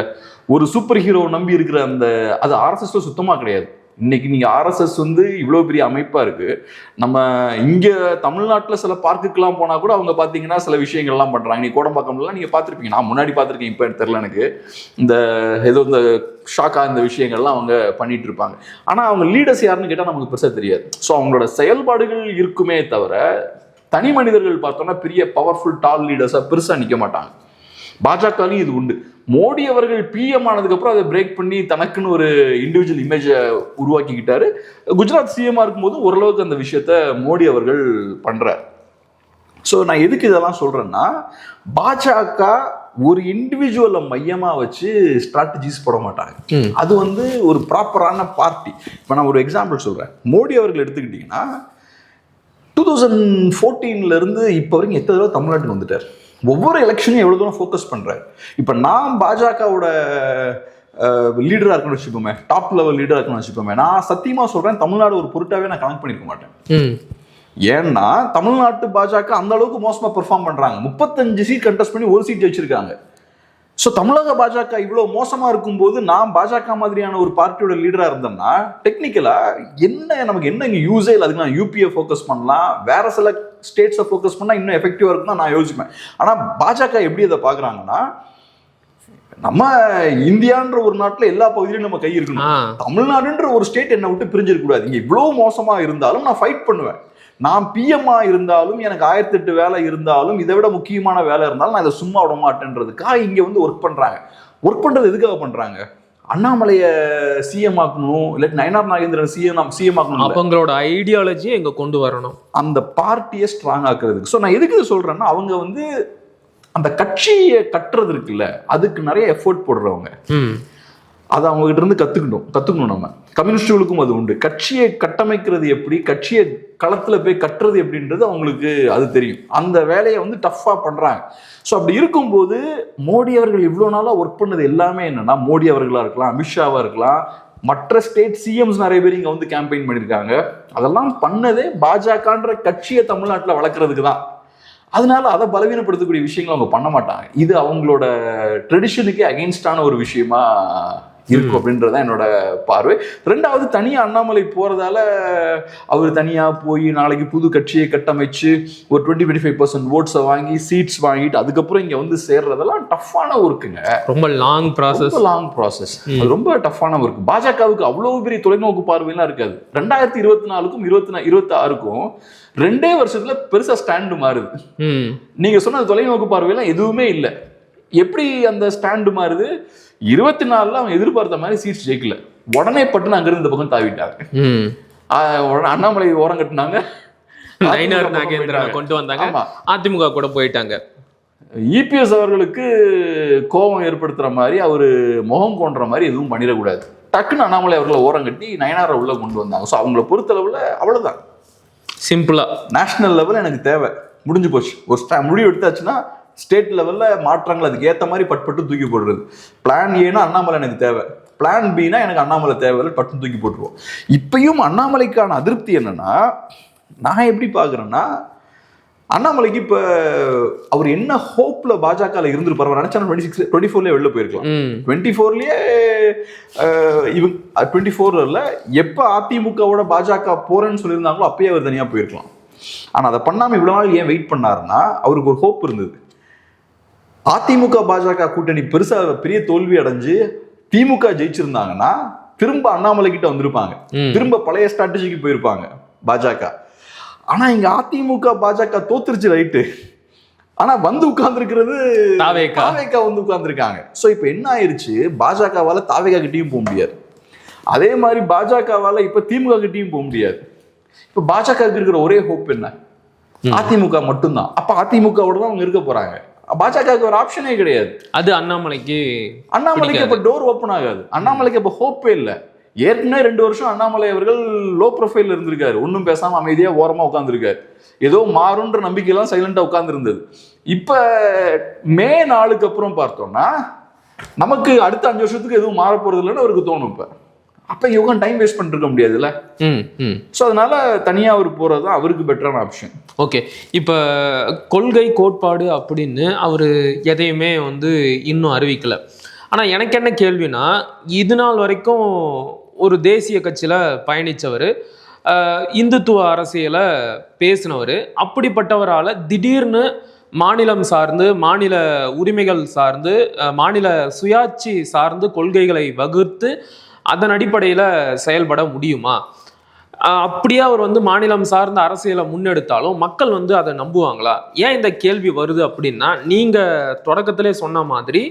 ஒரு சூப்பர் ஹீரோ நம்பி இருக்கிற அந்த அது ஆர்எஸ்எஸ்ல சுத்தமா கிடையாது. இன்னைக்கு நீங்க ஆர்எஸ்எஸ் வந்து இவ்வளவு பெரிய அமைப்பா இருக்கு. நம்ம இங்க தமிழ்நாட்டுல சில பார்க்குக்கெல்லாம் போனா கூட அவங்க பாத்தீங்கன்னா சில விஷயங்கள்லாம் பண்றாங்க. நீ கோடம்பாக்கம்லாம் நீங்க பாத்திருப்பீங்க. நான் முன்னாடி பாத்திருக்கேன், இப்ப தெரியல எனக்கு. இந்த ஏதோ இந்த ஷாக்கா இந்த விஷயங்கள்லாம் அவங்க பண்ணிட்டு இருப்பாங்க. ஆனா அவங்க லீடர்ஸ் யாருன்னு கேட்டா நமக்கு பெருசா தெரியாது. ஸோ அவங்களோட செயல்பாடுகள் இருக்குமே தவிர தனி மனிதர்கள் பார்த்தோம்னா பெரிய பவர்ஃபுல் டால் லீடர்ஸா பெருசா நிக்க மாட்டாங்க. பாஜகலையும் இது உண்டு. மோடி அவர்கள் பிஎம் ஆனதுக்கு அப்புறம் அதை பிரேக் பண்ணி தனக்குன்னு ஒரு இண்டிவிஜுவல் இமேஜை உருவாக்கிக்கிட்டாரு. குஜராத் சிஎம்மா இருக்கும்போது ஓரளவுக்கு அந்த விஷயத்த மோடி அவர்கள் பண்றார். ஸோ நான் எதுக்கு இதெல்லாம் சொல்றேன்னா பாஜக ஒரு இண்டிவிஜுவலை மையமா வச்சு ஸ்ட்ராட்டஜிஸ் போட மாட்டாங்க. அது வந்து ஒரு ப்ராப்பரான பார்ட்டி. இப்போ நான் ஒரு எக்ஸாம்பிள் சொல்றேன். மோடி அவர்கள் எடுத்துக்கிட்டீங்கன்னா 2014 இருந்து இப்போ வரைக்கும் எத்தனை தடவை தமிழ்நாட்டுக்கு வந்துட்டார். ஒவ்வொரு எலெக்ஷனையும் எவ்வளோ தூரம் ஃபோக்கஸ் பண்ணுறாரு. இப்போ நான் பாஜகவோட லீடராக இருக்கணும்னு வச்சுப்போமே, டாப் லெவல் லீடராக இருக்கணும்னு வச்சுப்போமே, நான் சத்தியமாக சொல்கிறேன் தமிழ்நாடு ஒரு பொருட்டாவே நான் கனெக்ட் பண்ணியிருக்க மாட்டேன். ஏன்னா தமிழ்நாட்டு பாஜக அந்த அளவுக்கு மோசமாக பெர்ஃபார்ம் பண்ணுறாங்க. 35 சீட் கண்டெஸ்ட் பண்ணி 1 சீட் வச்சிருக்காங்க. ஸோ தமிழக பாஜக இவ்வளோ மோசமாக இருக்கும்போது நான் பாஜக மாதிரியான ஒரு பார்ட்டியோட லீடராக இருந்தேன்னா டெக்னிக்கலாக நமக்கு என்ன இங்கே யூஸே இல்லை. அதுக்கு நான் யூபியை ஃபோக்கஸ் பண்ணலாம், வேற சில ஸ்டேட்ஸை ஃபோக்கஸ் பண்ணால் இன்னும் எஃபெக்டிவாக இருக்குன்னு நான் யோசிப்பேன். ஆனால் பாஜக எப்படி அதை பார்க்குறாங்கன்னா நம்ம இந்தியான்ற ஒரு நாட்டில் எல்லா பகுதியிலும் நம்ம கை இருக்கணும். தமிழ்நாடுன்ற ஒரு ஸ்டேட் என்னை விட்டு பிரிஞ்சிருக்க கூடாது. இங்கே இவ்வளோ மோசமாக இருந்தாலும் நான் ஃபைட் பண்ணுவேன். நான் பிஎம்ஆ இருந்தாலும் எனக்கு 1008 வேலை இருந்தாலும் இதை விட முக்கியமான வேலை இருந்தாலும் நான் இதை சும்மா விட மாட்டேன்றதுக்காக இங்க வந்து ஒர்க் பண்றாங்க. ஒர்க் பண்றது எதுக்காக பண்றாங்க? அண்ணாமலைய சிஎம் ஆக்கணும், இல்லாட்டி நயனார் நாகேந்திரன் சிஎம் ஆக்கணும். அவங்களோட ஐடியாலஜியை இங்க கொண்டு வரணும், அந்த பார்ட்டியை ஸ்ட்ராங் ஆக்குறதுக்கு. ஸோ நான் எதுக்கு சொல்றேன்னா அவங்க வந்து அந்த கட்சியை கட்டுறது இருக்குல்ல, அதுக்கு நிறைய எஃபோர்ட் போடுறவங்க. அதை அவங்க கிட்ட இருந்து கத்துக்கணும். நம்ம கம்யூனிஸ்டுகளுக்கும் அது உண்டு. கட்சியை கட்டமைக்கிறது எப்படி, கட்சியை களத்துல போய் கட்டுறது எப்படின்றது அவங்களுக்கு அது தெரியும். அந்த வேலையை வந்து டஃப்பா பண்றாங்க. ஸோ அப்படி இருக்கும்போது மோடி அவர்கள் இவ்வளவு நாளா ஒர்க் பண்ணது எல்லாமே என்னன்னா, மோடி அவர்களா இருக்கலாம், அமித்ஷாவா இருக்கலாம், மற்ற ஸ்டேட் சிஎம்ஸ் நிறைய பேர் இங்க வந்து கேம்பெயின் பண்ணியிருக்காங்க. அதெல்லாம் பண்ணதே பாஜகன்ற கட்சியை தமிழ்நாட்டில் வளர்க்கறதுக்கு தான். அதனால அதை பலவீனப்படுத்தக்கூடிய விஷயங்கள் அவங்க பண்ண மாட்டாங்க. இது அவங்களோட ட்ரெடிஷனுக்கு அகெயின்ஸ்டான ஒரு விஷயமா இருக்கும் அப்படின்றதான் என்னோட பார்வை. ரெண்டாவது, தனியா அண்ணாமலை போறதால அவர் தனியா போய் நாளைக்கு புது கட்சியை கட்டமைச்சு ஒரு 20-25% ஓட்ஸை வாங்கி சீட்ஸ் வாங்கிட்டு அதுக்கப்புறம் இங்க வந்து சேர்றதெல்லாம் டஃப்பான ஒர்க்குங்க. ரொம்ப லாங் ப்ராசஸ். அது ரொம்ப டஃப்பான ஒர்க். பாஜகவுக்கு அவ்வளவு பெரிய தொலைநோக்கு பார்வையெல்லாம் இருக்காது. 2024க்கும் 26க்கும் 2 வருஷத்துல பெருசா ஸ்டாண்டு மாறுது. நீங்க சொன்ன தொலைநோக்கு பார்வையெல்லாம் எதுவுமே இல்லை. எப்படி அந்த ஸ்டாண்டு மாறுது? 24ல அவங்க எதிர்பார்த்த மாதிரி சீட்ஸ் ஜெயிக்கல, உடனே பட்டுன்னு அங்கிருந்து இந்த பக்கம் தாவிட்டாங்க. அண்ணாமலை ஓரம் கட்டினாங்க, நயனார் நாகேந்திரன் கொண்டு வந்தாங்க, அதிமுக கூட போயிட்டாங்க. இபிஎஸ் அவர்களுக்கு கோபம் ஏற்படுத்துற மாதிரி அவரு முகம் கொன்ற மாதிரி எதுவும் பண்ணிடக்கூடாது. டக்குன்னு அண்ணாமலை அவர்களை ஓரம் கட்டி நயனாரை உள்ள கொண்டு வந்தாங்க. ஸோ அவங்கள பொறுத்தளவில் அவ்வளோதான், சிம்பிளா நேஷனல் லெவல் எனக்கு தேவை, முடிஞ்சு போச்சு. ஒரு முடிவு எடுத்தாச்சுன்னா ஸ்டேட் லெவலில் மாற்றங்கள் அதுக்கு ஏற்ற மாதிரி பட்டு தூக்கி போடுறது. பிளான் ஏன்னா அண்ணாமலை எனக்கு தேவை, பிளான் பின்னா எனக்கு அண்ணாமலை தேவையில்லை, பட்டு தூக்கி போட்டுருவோம். இப்பயும் அண்ணாமலைக்கான அதிருப்தி என்னன்னா, நான் எப்படி பார்க்குறேன்னா, அண்ணாமலைக்கு இப்போ அவர் என்ன ஹோப்பில் பாஜகவில் இருந்திருப்பார் நினைச்சா 24 வெளில போயிருக்கலாம். 24லயே இவங்க 24ல எப்போ அதிமுகவோட பாஜக போறேன்னு சொல்லியிருந்தாங்களோ அப்பயே அவர் தனியாக போயிருக்கலாம். ஆனால் அதை பண்ணாமல் இவ்வளோ நாள் ஏன் வெயிட் பண்ணாருன்னா, அவருக்கு ஒரு ஹோப் இருந்தது. அதிமுக பாஜக கூட்டணி பெரிய தோல்வி அடைஞ்சு திமுக ஜெயிச்சிருந்தாங்கன்னா திரும்ப அண்ணாமலை கிட்ட வந்திருப்பாங்க, திரும்ப பழைய ஸ்ட்ராட்டஜிக்கு போயிருப்பாங்க பாஜக. ஆனா இங்க அதிமுக பாஜக தோத்துருச்சு ரைட்டு, ஆனா வந்து உட்கார்ந்துருக்கிறது தாவேகா வந்து உட்கார்ந்துருக்காங்க. ஸோ இப்போ என்ன ஆயிடுச்சு, பாஜகவால தாவேகா கிட்டையும் போக முடியாது, அதே மாதிரி பாஜகவால இப்ப திமுக கிட்டையும் போக முடியாது. இப்ப பாஜக இருக்கிற ஒரே ஹோப் என்ன, அதிமுக மட்டும்தான். அப்ப அதிமுகவோட தான் அவங்க இருக்க போறாங்க, பாஜகவுக்கு ஒரு ஆப்ஷனே கிடையாது. அது அண்ணாமலைக்கு இப்ப டோர் ஓப்பன் ஆகாது. அண்ணாமலைக்கு இப்ப ஹோப்பே இல்லை. ஏற்கனவே 2 வருஷம் அண்ணாமலை அவர்கள் லோ ப்ரொஃபைல் இருந்திருக்காரு, ஒன்றும் பேசாம அமைதியா ஓரமா உட்காந்துருக்காரு, ஏதோ மாறுன்ற நம்பிக்கையெல்லாம் சைலண்டா உட்கார்ந்து இருந்தது. இப்ப மே 4க்கு அப்புறம் பார்த்தோம்னா நமக்கு அடுத்த 5 வருஷத்துக்கு எதுவும் மாற போறது இல்லைன்னு அவருக்கு தோணும். இப்ப அப்ப இவங்க டைம் வேஸ்ட் பண்ணிட்டு இருக்க முடியாதுல்ல. ஸோ அதனால தனியா அவர் போறது தான் அவருக்கு பெட்டரான ஆப்ஷன். ஓகே, இப்போ கொள்கை கோட்பாடு அப்படின்னு அவர் எதையுமே வந்து இன்னும் அறிவிக்கல. ஆனால் எனக்கு என்ன கேள்வினா, இது நாள் வரைக்கும் ஒரு தேசிய கட்சியில் பயணித்தவர், இந்துத்துவ அரசியலை பேசினவர், அப்படிப்பட்டவரால் திடீர்னு மாநிலம் சார்ந்து, மாநில உரிமைகள் சார்ந்து, மாநில சுயாட்சி சார்ந்து கொள்கைகளை வகுத்து அதன் அடிப்படையில் செயல்பட முடியுமா? அப்படியே அவர் வந்து மாநிலம் சார்ந்த அரசியலை முன்னெடுத்தாலும் மக்கள் வந்து அதை நம்புவாங்களா? ஏன் இந்த கேள்வி வருது அப்படின்னா, நீங்கள் தொடக்கத்திலே சொன்ன மாதிரி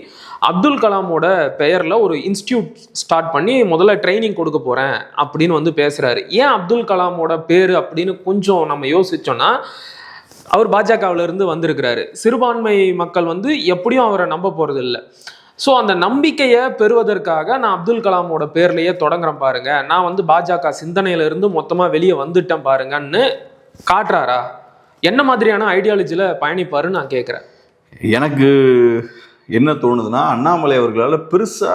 அப்துல் கலாமோட பெயரில் ஒரு இன்ஸ்டியூட் ஸ்டார்ட் பண்ணி முதல்ல ட்ரைனிங் கொடுக்க போகிறேன் அப்படின்னு வந்து பேசுகிறாரு. ஏன் அப்துல் கலாமோட பேர் அப்படின்னு கொஞ்சம் நம்ம யோசிச்சோன்னா, அவர் பாஜகவிலிருந்து வந்திருக்கிறாரு, சிறுபான்மை மக்கள் வந்து எப்படியும் அவரை நம்ப போகிறது இல்லை. ஸோ அந்த நம்பிக்கையை பெறுவதற்காக நான் அப்துல் கலாமோட பேர்லேயே தொடங்குறேன் பாருங்க, நான் வந்து பாஜக சிந்தனையிலிருந்து மொத்தமாக வெளியே வந்துட்டேன் பாருங்கன்னு காட்டுறாரா? என்ன மாதிரியான ஐடியாலஜியில் பயணிப்பாருன்னு நான் கேட்குறேன். எனக்கு என்ன தோணுதுன்னா, அண்ணாமலை அவர்களால் பெருசா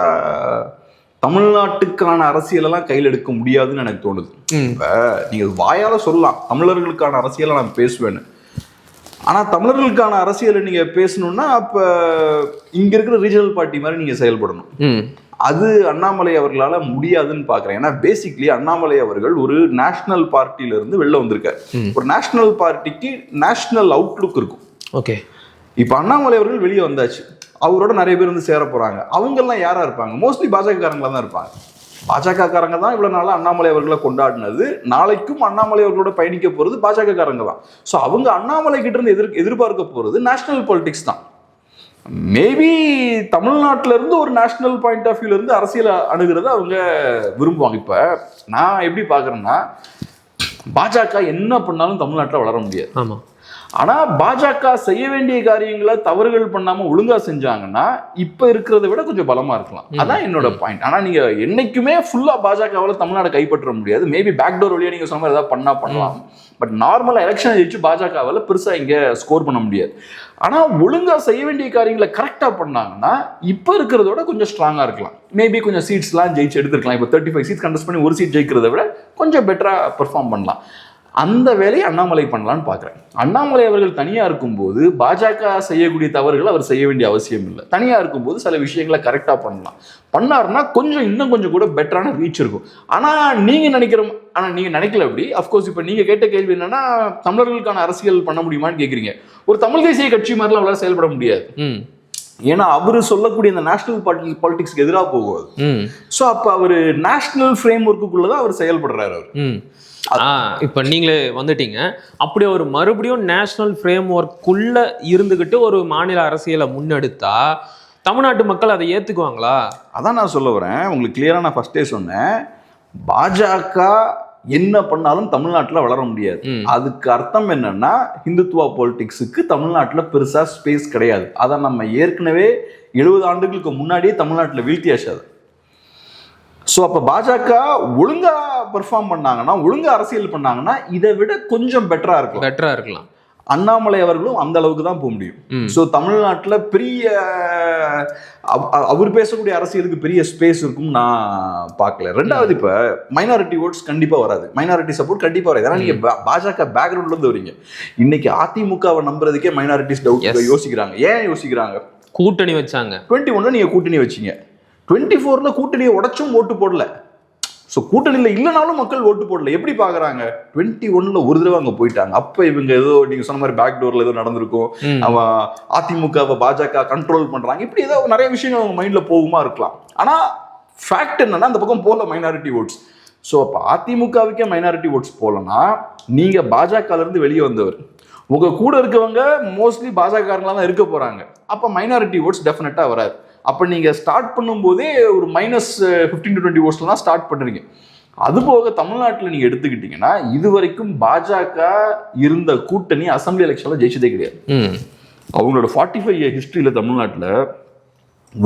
தமிழ்நாட்டுக்கான அரசியலெல்லாம் கையில் எடுக்க முடியாதுன்னு எனக்கு தோணுது. இப்போ நீங்கள் வாயால் சொல்லலாம் தமிழர்களுக்கான அரசியலை நான் பேசுவேன்னு, ஆனால் தமிழர்களுக்கான அரசியலை நீங்கள் பேசணும்னா அப்போ இங்கே இருக்கிற ரீஜனல் பார்ட்டி மாதிரி நீங்கள் செயல்படணும். அது அண்ணாமலை அவர்களால் முடியாதுன்னு பார்க்குறேன். ஏன்னா பேசிக்லி அண்ணாமலை அவர்கள் ஒரு நேஷனல் பார்ட்டியிலிருந்து வெளில வந்திருக்காரு. ஒரு நேஷனல் பார்ட்டிக்கு நேஷனல் அவுட்லுக் இருக்கும். ஓகே, இப்போ அண்ணாமலை அவர்கள் வெளியே வந்தாச்சு, அவரோட நிறைய பேர் வந்து சேர போகிறாங்க. அவங்கெல்லாம் யாராக இருப்பாங்க? மோஸ்ட்லி பாஜகக்காரங்களாக தான் இருப்பாங்க. பாஜகக்காரங்க தான் இவ்வளோ நாளாக அண்ணாமலை அவர்களை கொண்டாடினது, நாளைக்கும் அண்ணாமலை அவர்களோட பயணிக்க போகிறது பாஜகக்காரங்க தான். ஸோ அவங்க அண்ணாமலை கிட்ட இருந்து எதிர்பார்க்க போகிறது நேஷனல் பாலிடிக்ஸ் தான். மேபி தமிழ்நாட்டில இருந்து ஒரு நேஷனல் பாயிண்ட் ஆஃப் வியூல இருந்து அரசியல் அணுகிறத அவங்க விரும்புவாங்க. இப்போ நான் எப்படி பார்க்குறேன்னா, பாஜக என்ன பண்ணாலும் தமிழ்நாட்டில் வளர முடியாது. ஆமாம். ஆனால் பாஜக செய்ய வேண்டிய காரியங்களை தவறுகள் பண்ணாமல் ஒழுங்காக செஞ்சாங்கன்னா இப்போ இருக்கிறத விட கொஞ்சம் பலமாக இருக்கலாம். அதான் என்னோட பாயிண்ட். ஆனால் நீங்கள் என்னைக்குமே ஃபுல்லாக பாஜகவால் தமிழ்நாடு கைப்பற்ற முடியாது. மேபி பேக்டோர் வழியாக நீங்கள் சொன்ன மாதிரி ஏதாவது பண்ணலாம். பட் நார்மலாக எலெக்ஷன் ஜெயிச்சு பாஜகவால் பெருசாக இங்கே ஸ்கோர் பண்ண முடியாது. ஆனால் ஒழுங்காக செய்ய வேண்டிய காரியங்களை கரெக்டாக பண்ணாங்கன்னா இப்போ இருக்கிறதோட கொஞ்சம் ஸ்ட்ராங்காக இருக்கலாம். மேபி கொஞ்சம் சீட்ஸ்லாம் ஜெயிச்சு எடுத்துருக்கலாம். இப்போ 35 சீட்ஸ் கண்டெஸ்ட் பண்ணி ஒரு சீட் ஜெயிக்கிறத விட கொஞ்சம் பெட்டராக பெர்ஃபார்ம் பண்ணலாம். அந்த வேலையை அண்ணாமலை பண்ணலான்னு பார்க்குறேன். அண்ணாமலை அவர்கள் தனியாக இருக்கும்போது பாஜக செய்யக்கூடிய தவறுகளை அவர் செய்ய வேண்டிய அவசியம் இல்லை. தனியாக இருக்கும்போது சில விஷயங்களை கரெக்டாக பண்ணாருன்னா கொஞ்சம் இன்னும் கொஞ்சம் கூட பெட்டரான ரீச் இருக்கும். ஆனால் நீங்கள் நினைக்கல அப்படி. அஃப்கோர்ஸ் இப்போ நீங்கள் கேட்ட கேள்வி என்னன்னா, தமிழர்களுக்கான அரசியல் பண்ண முடியுமான்னு கேட்குறீங்க. ஒரு தமிழ் தேசிய கட்சி மாதிரிலாம் அவரால் செயல்பட முடியாது. ஏன்னா அவரு சொல்லக்கூடிய இந்த நேஷனல் பாலிடிக்ஸ்க்கு எதிராக போகுது. ஸோ அப்போ அவர் நேஷனல் ஃப்ரேம் ஒர்க்குள்ளதான் அவர் செயல்படுறாரு. அவர் இப்போ நீங்களே வந்துட்டீங்க, அப்படி ஒரு மறுபடியும் நேஷனல் ஃப்ரேம் ஒர்க்குள்ள இருந்துகிட்டு ஒரு மாநில அரசியலை முன்னெடுத்தா தமிழ்நாட்டு மக்கள் அதை ஏத்துக்குவாங்களா? அதான் நான் சொல்ல வரேன். உங்களுக்கு கிளியரா நான் ஃபர்ஸ்டே சொன்னேன், பாஜக என்ன பண்ணாலும் தமிழ்நாட்டில் வளர முடியாது. அதுக்கு அர்த்தம் என்னன்னா, இந்துத்துவா பொலிட்டிக்ஸுக்கு தமிழ்நாட்டில் பெருசா ஸ்பேஸ் கிடையாது. அதை நம்ம ஏற்கனவே 70 ஆண்டுகளுக்கு முன்னாடியே தமிழ்நாட்டில் வீழ்த்தியாச்சு. ஸோ அப்போ பாஜக ஒழுங்கா பெர்ஃபார்ம் பண்ணாங்கன்னா, ஒழுங்கா அரசியல் பண்ணாங்கன்னா இதை விட கொஞ்சம் பெட்டரா இருக்கலாம். அண்ணாமலை அவர்களும் அந்த அளவுக்கு தான் போக முடியும். ஸோ தமிழ்நாட்டில் பெரிய அவர் பேசக்கூடிய அரசியலுக்கு பெரிய ஸ்பேஸ் இருக்கும் நான் பார்க்கல. ரெண்டாவது, இப்போ மைனாரிட்டி ஓட்ஸ் கண்டிப்பாக வராது, மைனாரிட்டி சப்போர்ட் கண்டிப்பாக வராது. ஏன்னா நீங்கள் பாஜக பேக்ரவுண்ட்ல இருந்து வரீங்க. இன்னைக்கு அதிமுகவை நம்புறதுக்கே மைனாரிட்டிஸ் டவுட் யோசிக்கிறாங்க. ஏன் யோசிக்கிறாங்க? கூட்டணி வச்சாங்க. 21 நீங்க கூட்டணி வச்சீங்க, 24ல கூட்டணியை உடைச்சும் ஓட்டு போடல. ஸோ கூட்டணியில் இல்லைனாலும் மக்கள் ஓட்டு போடல. எப்படி பார்க்குறாங்க? 21ல ஒரு தடவை அங்கே போயிட்டாங்க. அப்போ இவங்க ஏதோ நீங்கள் சொன்ன மாதிரி பேக் டோரில் ஏதோ நடந்திருக்கும், அவன் அதிமுகவை பாஜக கண்ட்ரோல் பண்ணுறாங்க, இப்படி ஏதோ நிறைய விஷயங்கள் அவங்க மைண்டில் போகுமா இருக்கலாம். ஆனால் ஃபேக்ட் என்னன்னா அந்த பக்கம் போகல மைனாரிட்டி ஓட்ஸ். ஸோ அப்போ அதிமுகவுக்கே மைனாரிட்டி ஓட்ஸ் போகலன்னா நீங்கள் பாஜகலேருந்து வெளியே வந்தவர், உங்கள் கூட இருக்கவங்க மோஸ்ட்லி பாஜகங்களா தான் இருக்க போகிறாங்க. அப்போ மைனாரிட்டி ஓட்ஸ் டெஃபினட்டாக வராது. அப்போ நீங்கள் ஸ்டார்ட் பண்ணும்போதே ஒரு -15 to 20 ஓட்ஸ்ல தான் ஸ்டார்ட் பண்ணுறீங்க. அதுபோக தமிழ்நாட்டில் நீங்கள் எடுத்துக்கிட்டீங்கன்னா இது வரைக்கும் பாஜக இருந்த கூட்டணி அசம்பிளி எலெக்ஷனில் ஜெயிச்சதே கிடையாது. அவங்களோட 45 year ஹிஸ்டரியில் தமிழ்நாட்டில்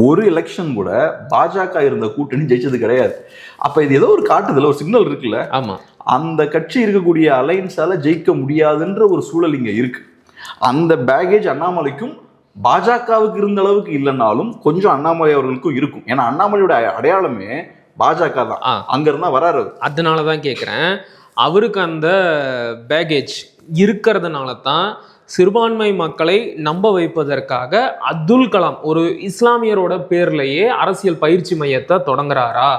ஒரு எலெக்ஷன் கூட பாஜக இருந்த கூட்டணி ஜெயிச்சது கிடையாது. அப்போ இது ஏதோ ஒரு காட்டுதல், ஒரு சிக்னல் இருக்குல்ல. ஆமாம், அந்த கட்சி இருக்கக்கூடிய அலைன்ஸால ஜெயிக்க முடியாதுன்ற ஒரு சூழல் இங்கே இருக்கு. அந்த பேகேஜ் அண்ணாமலைக்கும் பாஜகவுக்கு இருந்த அளவுக்கு இல்லைன்னாலும் கொஞ்சம் அண்ணாமலை அவர்களுக்கும் இருக்கும். ஏன்னா அண்ணாமலையோட அடையாளமே பாஜக தான், அங்க இருந்தா வராரு. அதனாலதான் கேட்கிறேன், அவருக்கு அந்த பேகேஜ் இருக்கிறதுனால தான் சிறுபான்மை மக்களை நம்ப வைப்பதற்காக அப்துல் கலாம் ஒரு இஸ்லாமியரோட பேர்லயே அரசியல் பயிற்சி மையத்தை தொடங்குறாரா,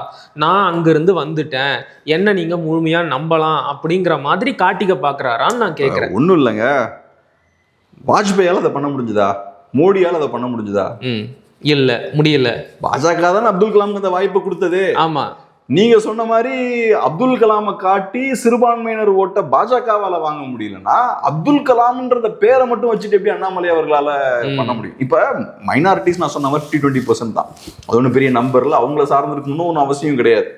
நான் அங்கிருந்து வந்துட்டேன், என்ன நீங்க முழுமையா நம்பலாம் அப்படிங்கிற மாதிரி காட்டிக்க பாக்குறாரான்னு நான் கேட்கிறேன். ஒன்றும் இல்லைங்க, வாஜ்பாயால அதை பண்ண முடிஞ்சுதா? மோடியால அதை பண்ண முடிஞ்சுதா? இல்ல, முடியல. பாஜக தான் அப்துல் கலாமுக்கு அந்த வாய்ப்பு கொடுத்தது. ஆமா, நீங்க சொன்ன மாதிரி அப்துல் கலாமை காட்டி சிறுபான்மையினர் ஓட்ட பாஜகவால வாங்க முடியலன்னா அப்துல் கலாம்ன்றத பேரை மட்டும் வச்சுட்டு எப்படி அண்ணாமலை அவர்களால பண்ண முடியும்? இப்ப மைனாரிட்டிஸ் நான் சொன்ன மாதிரி 50-20% தான், அது ஒன்றும் பெரிய நம்பர்ல அவங்கள சார்ந்து இருக்கணும்னு ஒன்றும் அவசியம் கிடையாது.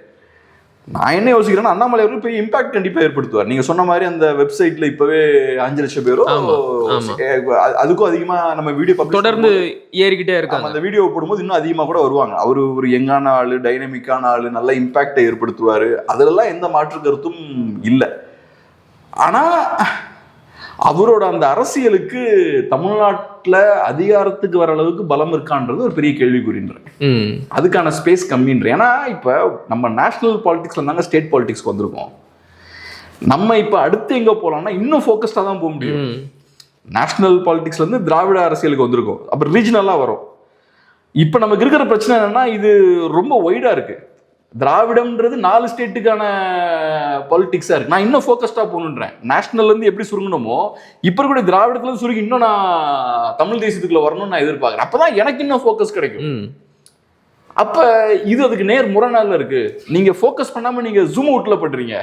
நான் என்ன யோசிக்கிறேன்னா அண்ணாமலை அவர்கள் பெரிய இம்பாக்ட் கண்டிப்பா ஏற்படுத்துவார். நீங்க சொன்ன மாதிரி அந்த வெப்சைட்ல இப்பவே 5 லட்சம் பேரோ அதுக்கும் அதிகமா நம்ம வீடியோ தொடர்ந்து ஏறிக்கிட்டே இருக்காங்க. அந்த வீடியோ போடும்போது இன்னும் அதிகமா கூட வருவாங்க. அவரு ஒரு யங்கான ஆளு, டைனமிக்கான ஆளு, நல்ல இம்பாக்டை ஏற்படுத்துவாரு, அதெல்லாம் எந்த மாற்று கருத்தும் இல்லை. ஆனா அவரோட அந்த அரசியலுக்கு தமிழ்நாட்டில் அதிகாரத்துக்கு வர அளவுக்கு பலம் இருக்கான்றது ஒரு பெரிய கேள்விக்குறின்றேன். அதுக்கான ஸ்பேஸ் கம்மின்ற. ஏன்னா இப்போ நம்ம நேஷனல் பாலிடிக்ஸ்ல இருந்தாங்க ஸ்டேட் பாலிடிக்ஸ்க்கு வந்திருக்கோம். நம்ம இப்போ அடுத்து எங்கே போகலாம்னா இன்னும் ஃபோக்கஸ்டாக தான் போக முடியும். நேஷனல் பாலிடிக்ஸ்ல இருந்து திராவிட அரசியலுக்கு வந்திருக்கோம், அப்புறம் ரீஜனலாக வரும். இப்போ நமக்கு இருக்கிற பிரச்சனை என்னன்னா இது ரொம்ப ஒய்டா இருக்கு. திராவிடம்ன்றது 4 ஸ்டேட்டுக்கான பாலிடிக்ஸா இருக்கு. நான் இன்னும் ஃபோக்கஸ்டா போகணுன்றேன். நேஷனல்ல இருந்து எப்படி சுருங்கணுமோ இப்ப கூட திராவிடத்துல இருந்து சுருங்கி இன்னும் நான் தமிழ் தேசியத்துக்குள்ள வரணும்னு நான் எதிர்பார்க்கிறேன். அப்பதான் எனக்கு இன்னும் ஃபோக்கஸ் கிடைக்கும். அப்ப இது அதுக்கு நேர் முரணால இருக்கு. நீங்க ஃபோக்கஸ் பண்ணாம நீங்க ஜூம் அவுட்ல பண்றீங்க.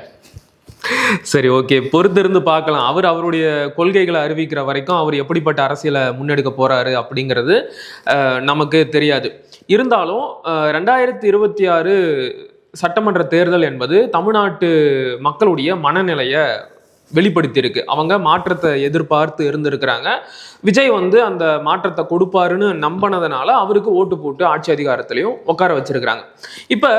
சரி, ஓகே, பொறுத்திருந்து பார்க்கலாம். அவர் அவருடைய கொள்கைகளை அறிவிக்கிற வரைக்கும் அவர் எப்படிப்பட்ட அரசியலை முன்னெடுக்க போறாரு அப்படிங்கிறது நமக்கு தெரியாது. இருந்தாலும் 2026 சட்டமன்ற தேர்தல் என்பது தமிழ்நாட்டு மக்களுடைய மனநிலையை வெளிப்படுத்தியிருக்கு. அவங்க மாற்றத்தை எதிர்பார்த்து இருந்திருக்கிறாங்க. விஜய் அந்த மாற்றத்தை கொடுப்பாருன்னு நம்பினதுனால அவருக்கு ஓட்டு போட்டு ஆட்சி அதிகாரத்திலையும் உட்கார வச்சிருக்கிறாங்க. இப்போ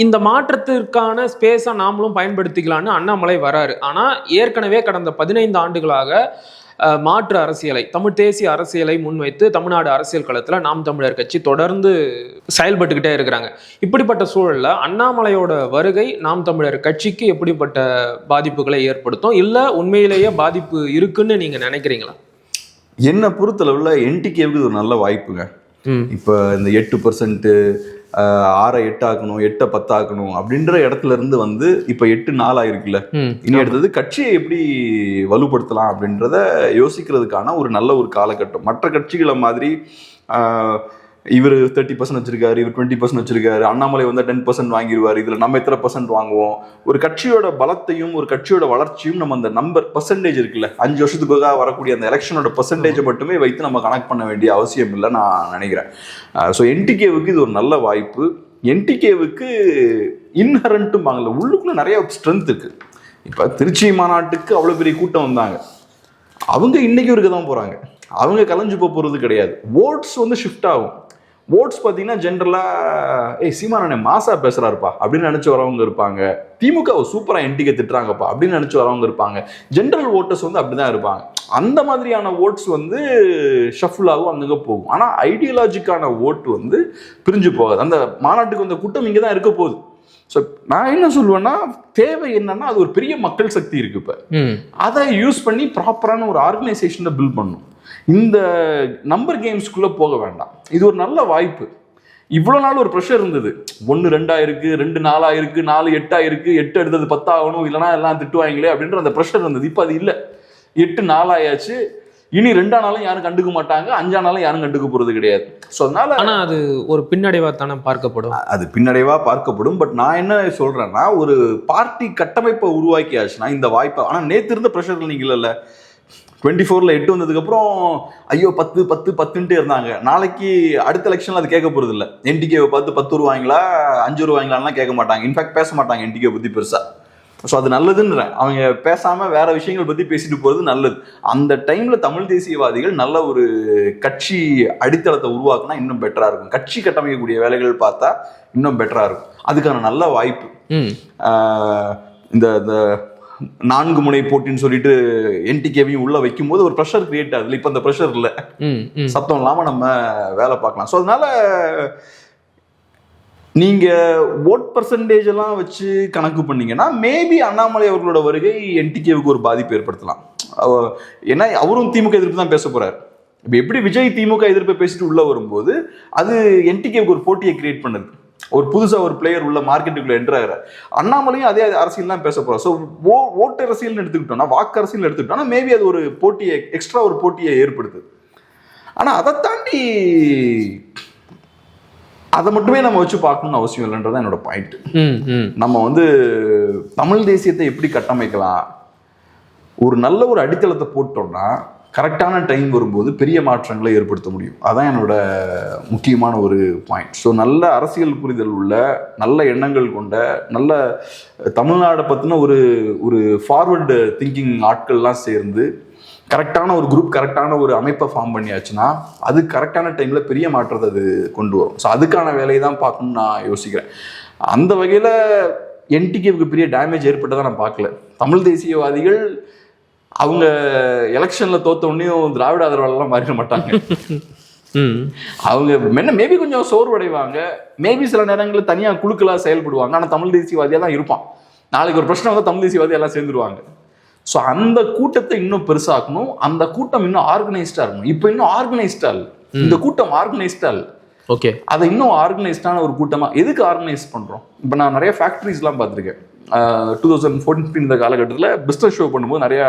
இந்த மாற்றத்திற்கான ஸ்பேஸை நாமளும் பயன்படுத்திக்கலான்னு அண்ணாமலை வராரு. ஆனால் ஏற்கனவே கடந்த 15 ஆண்டுகளாக மாற்று அரசியலை, தமிழ் தேசிய அரசியலை முன்வைத்து தமிழ்நாடு அரசியல் களத்தில் நாம் தமிழர் கட்சி தொடர்ந்து செயல்பட்டுக்கிட்டே இருக்கிறாங்க. இப்படிப்பட்ட சூழலில் அண்ணாமலையோட வருகை நாம் தமிழர் கட்சிக்கு எப்படிப்பட்ட பாதிப்புகளை ஏற்படுத்தும், இல்லை உண்மையிலேயே பாதிப்பு இருக்குன்னு நீங்கள் நினைக்கிறீங்களா? என்னை பொறுத்தளவில் என்டிகேவுக்கு ஒரு நல்ல வாய்ப்புங்க. இப்போ இந்த 8% 6-8 ஆக்கணும், 8-10 ஆக்கணும் அப்படின்ற இடத்துல இருந்து இப்போ 8-4 ஆயிருக்குல்ல. இனி அடுத்தது கட்சியை எப்படி வலுப்படுத்தலாம் அப்படின்றத யோசிக்கிறதுக்கான ஒரு நல்ல ஒரு காலகட்டம். மற்ற கட்சிகளை மாதிரி இவர் 30% வச்சிருக்காரு, இவர் 20% வச்சிருக்காரு, அண்ணாமலை 10% வாங்கிடுவார், இதுல நம்ம எத்தனை % வாங்குவோம். ஒரு கட்சியோட பலத்தையும் ஒரு கட்சியோட வளர்ச்சியும் நம்ம அந்த நம்பர் பர்சன்டேஜ் இருக்குல்ல, 5 வருஷத்துக்காக வரக்கூடிய அந்த எலெக்ஷனோட பர்சன்டேஜை மட்டுமே வைத்து நம்ம கனெக்ட் பண்ண வேண்டிய அவசியம் இல்லை நான் நினைக்கிறேன். ஸோ என்டிகேவுக்கு இது ஒரு நல்ல வாய்ப்பு. என்டிகேவுக்கு இன்ஹரண்ட்டும் வாங்கல, உள்ளுக்குள்ள நிறைய ஸ்ட்ரென்த் இருக்கு. இப்போ திருச்சி மாநாட்டுக்கு அவ்வளோ பெரிய கூட்டம் வந்தாங்க, அவங்க இன்னைக்கு இருக்க தான் போறாங்க, அவங்க கலைஞ்சு போகிறது கிடையாது. ஓட்ஸ் ஷிஃப்ட் ஆகும். ஓட்ஸ் பார்த்தீங்கன்னா ஜென்ரலாக சீமானே மாசா பேசுறாருப்பா அப்படின்னு நினைச்சு வரவங்க இருப்பாங்க. திமுக சூப்பரா என்டிகே திட்டுறாங்கப்பா அப்படின்னு நினைச்சு வரவங்க இருப்பாங்க. ஜென்ரல் ஓட்டர்ஸ் வந்து அப்படிதான் இருப்பாங்க. அந்த மாதிரியான ஓட்ஸ் வந்து ஷஃபிள் ஆகும், அங்கங்க போகும். ஆனா ஐடியாலஜிக்கான ஓட்டு வந்து பிரிஞ்சு போகாது. அந்த மாநாட்டுக்கு வந்த கூட்டம் இங்கே தான் இருக்க போகுது. ஸோ நான் என்ன சொல்லுவேன்னா, தேவை என்னன்னா, அது ஒரு பெரிய மக்கள் சக்தி இருக்கு. இப்போ அதை யூஸ் பண்ணி ப்ராப்பரான ஒரு ஆர்கனைசேஷனை பில்ட் பண்ணணும். இந்த நம்பர் கேம்ஸ்குள்ள போக வேண்டாம். இது ஒரு நல்ல வாய்ப்பு. இவ்வளவு நாள் ஒரு ப்ரெஷர் இருந்தது. 1 2 ஆயிருக்கு, 2 4 ஆயிருக்கு, 4 8 ஆயிருக்கு, 8 எடுத்தது 10 ஆகணும், இல்லைன்னா எல்லாம் திட்டுவாங்களே அப்படின்ற அந்த ப்ரெஷர் இருந்தது. இப்போ அது இல்லை. 8 4 ஆயாச்சு. இனி 2 ஆனாலும் யாரும் கண்டுக்க மாட்டாங்க, 5 ஆனாலும் யாரும் கண்டுக்க போறது கிடையாது. ஸோ அதனால ஆனா அது ஒரு பின்னடைவா தானே பார்க்கப்படும். அது பின்னடைவா பார்க்கப்படும். பட் நான் என்ன சொல்றேன்னா, ஒரு பார்ட்டி கட்டமைப்பை உருவாக்கியாச்சுன்னா இந்த வாய்ப்பை. ஆனா நேத்து இருந்த ப்ரெஷர் நீங்க இல்ல 24ல 8 வந்ததுக்கு அப்புறம் ஐயோ 10 10 10ன்ட்டே இருந்தாங்க. நாளைக்கு அடுத்த எலெக்ஷன்ல அது கேட்க போறது இல்லை. என்டிகேவை பார்த்து 10 வருவாங்களா 5 வருவாங்களான்லாம் கேட்க மாட்டாங்க. இன்ஃபேக்ட் பேச மாட்டாங்க என்டிகே பத்தி பெருசா. ஸோ அது நல்லதுன்றேன். அவங்க பேசாம வேற விஷயங்கள் பத்தி பேசிட்டு போறது நல்லது. அந்த டைம்ல தமிழ் தேசியவாதிகள் நல்ல ஒரு கட்சி அடித்தளத்தை உருவாக்குனா இன்னும் பெட்டரா இருக்கும். கட்சி கட்டமைக்கக்கூடிய வேலைகள் பார்த்தா இன்னும் பெட்டரா இருக்கும். அதுக்கான நல்ல வாய்ப்பு. இந்த 4 முனை போட்டின்னு சொல்லிட்டு என்டிகேவையும் உள்ள வைக்கும் போது ஒரு ப்ரெஷர் கிரியேட் ஆகுது. இப்ப அந்த ப்ரெஷர் இல்லை, சத்தம் இல்லாம நம்ம வேலை பார்க்கலாம். ஸோ அதனால நீங்க ஓட் பர்சன்டேஜ் எல்லாம் வச்சு கணக்கு பண்ணீங்கன்னா மேபி அண்ணாமலை அவர்களோட வருகை என்டிகேவுக்கு ஒரு பாதிப்பு ஏற்படுத்தலாம். ஏன்னா அவரும் திமுக எதிர்ப்பு தான் பேச போறாரு. இப்ப எப்படி விஜய் திமுக எதிர்ப்பை பேசிட்டு உள்ள வரும்போது அது என்டிகேவுக்கு ஒரு போட்டியை கிரியேட் பண்ணுது. ஒரு புதுசா ஒரு பிளேயர் உள்ள மார்க்கெட்டுக்குள்ள என்ட்ராகிற அண்ணாமலையும் அதே அரசியல் தான் பேச போறாரு. ஸோ ஓட்டு அரசியல் எடுத்துக்கிட்டோம்னா, வாக்கு அரசியல் எடுத்துக்கிட்டோம்னா மேபி அது ஒரு போட்டியை, எக்ஸ்ட்ரா ஒரு போட்டியை ஏற்படுத்துது. ஆனா அதை தாண்டி அதை மட்டுமே நம்ம வச்சு பார்க்கணும்னு அவசியம் இல்லைன்றதான் என்னோட பாயிண்ட். நம்ம வந்து தமிழ் தேசியத்தை எப்படி கட்டமைக்கலாம், ஒரு நல்ல ஒரு அடித்தளத்தை போட்டோம்னா கரெக்டான டைம் வரும்போது பெரிய மாற்றங்களை ஏற்படுத்த முடியும். அதான் என்னோட முக்கியமான ஒரு பாயிண்ட். ஸோ நல்ல அரசியல் புரிதல் உள்ள, நல்ல எண்ணங்கள் கொண்ட, நல்ல தமிழ்நாடை பற்றின ஒரு ஃபார்வர்டு திங்கிங் ஆட்கள்லாம் சேர்ந்து கரெக்டான ஒரு குரூப், கரெக்டான ஒரு அமைப்பை ஃபார்ம் பண்ணியாச்சுன்னா அது கரெக்டான டைமில் பெரிய மாற்றத்தை அது கொண்டு வரும். ஸோ அதுக்கான வேலையை தான் பார்க்கணும்னு நான் யோசிக்கிறேன். அந்த வகையில் என்டிகேவுக்கு பெரிய டேமேஜ் ஏற்பட்டதை நான் பார்க்கல. தமிழ் தேசியவாதிகள் அவங்க எலெக்ஷனில் தோத்த உடனேயும் திராவிட ஆதரவாளர்லாம் மாறிட மாட்டாங்க. அவங்க மேபி கொஞ்சம் சோர்வடைவாங்க, மேபி சில நேரங்களில் தனியாக குழுக்களாக செயல்படுவாங்க. ஆனால் தமிழ் தேசியவாதியாக தான் இருப்பான். நாளைக்கு ஒரு பிரச்சனை வந்தால் தமிழ் தேசியவாதி எல்லாம் சேர்ந்துருவாங்க. ஸோ அந்த கூட்டத்தை இன்னும் பெருசாக்கணும். அந்த கூட்டம் இன்னும் ஆர்கனைஸ்டா இருக்கணும். இப்போ இன்னும் ஆர்கனைஸ்டா இல்லை, இந்த கூட்டம் ஆர்கனைஸ்டா இல்லை. ஓகே, அதை இன்னும் ஆர்கனைஸ்டான ஒரு கூட்டமா எதுக்கு ஆர்கனைஸ் பண்றோம்? இப்போ நான் நிறைய ஃபேக்டரிஸ்லாம் பார்த்துருக்கேன். 2014 இந்த காலகட்டத்தில் பிஸ்னஸ் ஷோ பண்ணும்போது நிறைய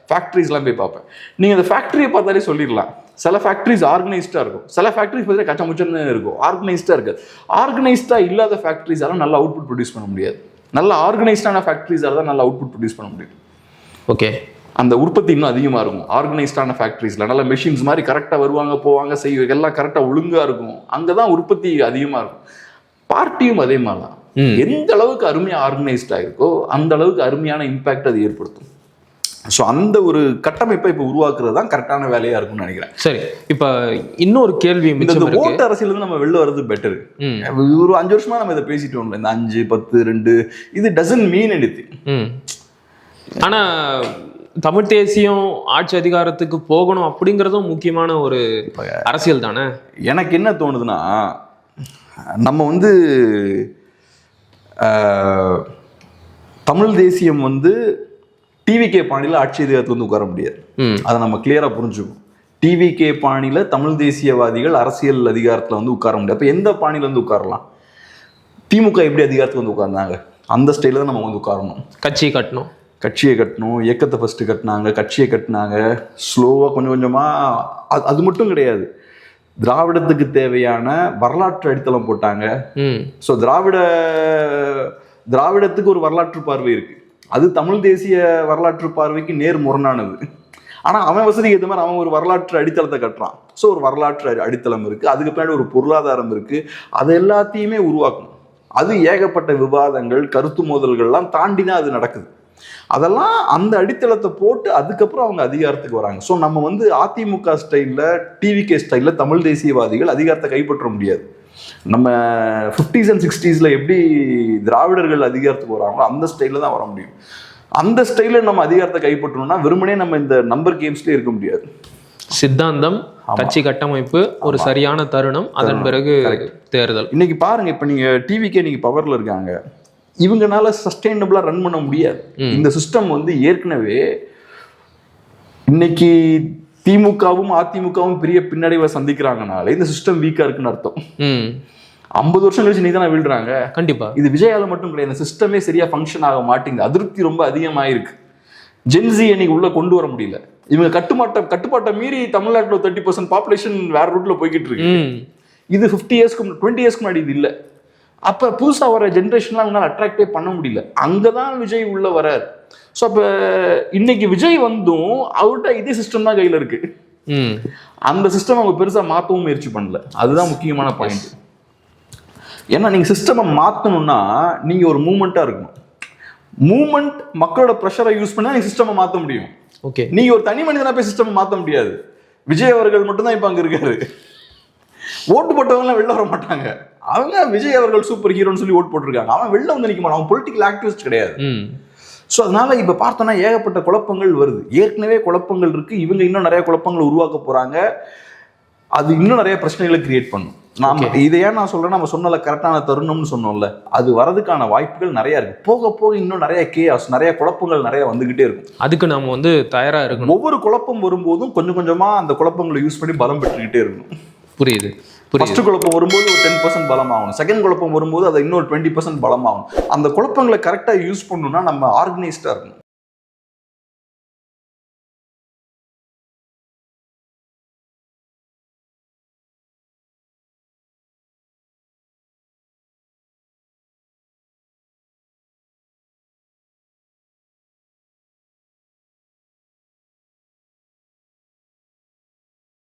ஃபேக்டரிஸ்லாம் போய் பார்ப்பேன். நீங்கள் அந்த ஃபேக்டரியை பார்த்தாலே சொல்லிடலாம், சில ஃபேக்டரிஸ் ஆர்கனைஸ்டாக இருக்கும், சில ஃபேக்டரிஸ் பார்த்தீங்கன்னா கச்சமுச்சன்னு இருக்கும், ஆர்கனைஸ்டாக இருக்காது. ஆர்கனைஸ்டாக இல்லாத ஃபேக்டரிஸால நல்ல அவுட்புட் ப்ரொடியூஸ் பண்ண முடியாது. நல்ல ஆர்கனைஸ்டான ஃபேக்டரிஸால தான் நல்ல அவுட்புட் ப்ரொடியூஸ் பண்ண முடியும். ஓகே, அந்த உற்பத்தி இன்னும் அதிகமாக இருக்கும் ஆர்கனைஸ்டான ஃபேக்டரிஸில். நல்ல மெஷின்ஸ் மாதிரி கரெக்டாக வருவாங்க போவாங்க செய்வாங்க, எல்லாம் கரெக்டாக ஒழுங்காக இருக்கும். அங்கே தான் உற்பத்தி அதிகமாக இருக்கும். பார்ட்டியும் அதே மாதிரி தான். எந்த அளவுக்கு அருமையாக ஆர்கனைஸ்டாக இருக்கோ அந்த அளவுக்கு அருமையான இம்பாக்ட் அது ஏற்படுத்தும். ஸோ அந்த ஒரு கட்டமைப்பை இப்போ உருவாக்குறது தான் கரெக்டான வேலையாக இருக்கும்னு நினைக்கிறேன். சரி, இப்போ இன்னொரு கேள்வி, இந்த ஓட்டு அரசியல் நம்ம வெளில வர்றது பெட்டர். ஒரு 5 வருஷமா நம்ம இதை பேசிட்டோம், இந்த 5 10 2 இது டசன்ட் மீன் எனிதிங். ஆனா தமிழ் தேசியம் ஆட்சி அதிகாரத்துக்கு போகணும் அப்படிங்கிறதும் முக்கியமான ஒரு அரசியல் தானே. எனக்கு என்ன தோணுதுன்னா, நம்ம வந்து தமிழ் தேசியம் வந்து டிவிகே பாணியில் ஆட்சி அதிகாரத்தில் வந்து உட்கார முடியாது. அதை நம்ம கிளியரா புரிஞ்சுக்கணும். டிவிகே பாணியில தமிழ் தேசியவாதிகள் அரசியல் அதிகாரத்தில் வந்து உட்கார முடியாது. அப்போ எந்த பாணியில வந்து உட்காரலாம்? திமுக எப்படி அதிகாரத்தில் வந்து உட்கார்ந்தாங்க அந்த ஸ்டைல தான் நம்ம வந்து உட்காரணும். கட்சியை கட்டணும், இயக்கத்தை ஃபர்ஸ்ட் கட்டினாங்க, கட்சியை கட்டினாங்க, ஸ்லோவாக கொஞ்சம் கொஞ்சமாக. அது மட்டும் கிடையாது, திராவிடத்துக்கு தேவையான வரலாற்று அடித்தளம் போட்டாங்க. ஸோ திராவிடத்துக்கு ஒரு வரலாற்று பார்வை இருக்கு, அது தமிழ் தேசிய வரலாற்று பார்வைக்கு நேர் முரணானது. ஆனால் அவன் வசதிக்கு ஏற்ற மாதிரி அவன் ஒரு வரலாற்று அடித்தளத்தை கட்டுறான். ஸோ ஒரு வரலாற்று அடித்தளம் இருக்கு, அதுக்கு பின்னாடி ஒரு பொருளாதாரம் இருக்கு, அது எல்லாத்தையுமே உருவாக்கணும். அது ஏகப்பட்ட விவாதங்கள், கருத்து மோதல்கள்லாம் தாண்டி தான் அது நடக்குது. அதெல்லாம் அந்த அடித்தளத்தை போட்டு அதுக்கப்புறம் அவங்க அதிகாரத்துக்கு வராங்க. ஸோ நம்ம வந்து அதிமுக ஸ்டைலில், டிவிகே ஸ்டைலில் தமிழ் தேசியவாதிகள் அதிகாரத்தை கைப்பற்ற முடியாது. நம்ம 50s and 60s எப்படி திராவிடர்கள் அதிகாரத்துக்கு வராங்களோ அந்த ஸ்டைலில் தான் வர முடியும். அந்த ஸ்டைலில் நம்ம அதிகாரத்தை கைப்பற்றணும்னா வெறுமனே நம்ம இந்த நம்பர் கேம்ஸ்லேயே இருக்க முடியாது. சித்தாந்தம், கட்சி கட்டமைப்பு, ஒரு சரியான தருணம், அதன் பிறகு தேர்தல். இன்னைக்கு பாருங்க, இப்ப நீங்க டிவிக்கே நீங்க பவர்ல இருக்காங்க, இவங்கனால சஸ்டைனபிளா ரன் பண்ண முடியாது. இந்த சிஸ்டம் வந்து ஏற்கனவே இன்னைக்கு திமுகவும் அதிமுகவும் பெரிய பின்னடைவை சந்திக்கிறாங்கனால இந்த சிஸ்டம் வீக்கா இருக்குன்னு அர்த்தம். 50 வருஷம் கழிச்சு நீ தானே விழுறாங்க. கண்டிப்பா இது விஜயால மட்டும் கிடையாது, இந்த சிஸ்டமே சரியா ஃபங்க்ஷன் ஆக மாட்டேங்குது. அதிருப்தி ரொம்ப அதிகமாயிருக்கு. ஜென்சி இன்னைக்கு உள்ள கொண்டு வர முடியல. இவங்க கட்டுப்பாட்டை மீறி தமிழ்நாட்டில் 30% பாப்புலேஷன் வேற ரூட்ல போய்கிட்டு இருக்கு. இது 20 இயர்ஸ்க்கு முன்னாடி இது இல்லை. அப்ப புதுசா வர ஜென்ரேஷன்லாம் அவங்களால அட்ராக்டே பண்ண முடியல. அங்கதான் விஜய் உள்ள வரார். ஸோ அப்ப இன்னைக்கு விஜய் வந்தும் அவர்கிட்ட இதே சிஸ்டம் தான் கையில இருக்கு. அந்த சிஸ்டம் அவங்க பெருசா மாற்றவும் முயற்சி பண்ணல. அதுதான் முக்கியமான பாயிண்ட். ஏன்னா நீங்க சிஸ்டமை மாத்தணும்னா நீங்க ஒரு மூமெண்டா இருக்கணும். மூமெண்ட் மக்களோட ப்ரெஷரை யூஸ் பண்ணா நீங்க சிஸ்டமை மாற்ற முடியும். ஓகே, நீங்க ஒரு தனி மனிதனா போய் சிஸ்டமை மாற்ற முடியாது. விஜய் அவர்கள் மட்டும்தான் இப்ப அங்க இருக்காரு. ஓட்டு போட்டவங்கலாம் வெளில வர மாட்டாங்க. அவங்க விஜய் அவர்கள் சூப்பர் ஹீரோன்னு சொல்லி ஓட்டு போட்டிருக்காங்க. அவன் வெளில வந்து நிற்க மாட்டான். அவன் பொலிட்டிக்கல் ஆக்டிவிஸ்ட் கிடையாது. ஸோ அதனால இப்ப பார்த்தோன்னா ஏகப்பட்ட குழப்பங்கள் வருது. ஏற்கனவே குழப்பங்கள் இருக்கு. இவங்க இன்னும் நிறைய குழப்பங்கள் உருவாக்க போறாங்க. அது இன்னும் நிறைய பிரச்சனைகளை கிரியேட் பண்ணும். நாம இதை ஏன் நான் சொல்றேன், நம்ம சொன்னல கரெக்டான தருணம்னு சொன்னோம்ல, அது வரதுக்கான வாய்ப்புகள் நிறைய இருக்கு. போக போக இன்னும் நிறைய கேஸ், நிறைய குழப்பங்கள் நிறைய வந்துகிட்டே இருக்கும். அதுக்கு நம்ம வந்து தயாரா இருக்கணும். ஒவ்வொரு குழப்பம் வரும்போதும் கொஞ்சம் கொஞ்சமா அந்த குழப்பங்களை யூஸ் பண்ணி பலம் பெற்றுக்கிட்டே இருக்கணும். புரியுது. ஃபர்ஸ்ட் குழப்பம் வரும்போது ஒரு 10% பலமாகணும். செகண்ட் குழப்பம் வரும்போது அதை இன்னொரு 20% பலமாகணும். அந்த குழப்பங்களை கரெக்டாக யூஸ் பண்ணணும்னா நம்ம ஆர்கனைஸ்டா இருக்கணும்.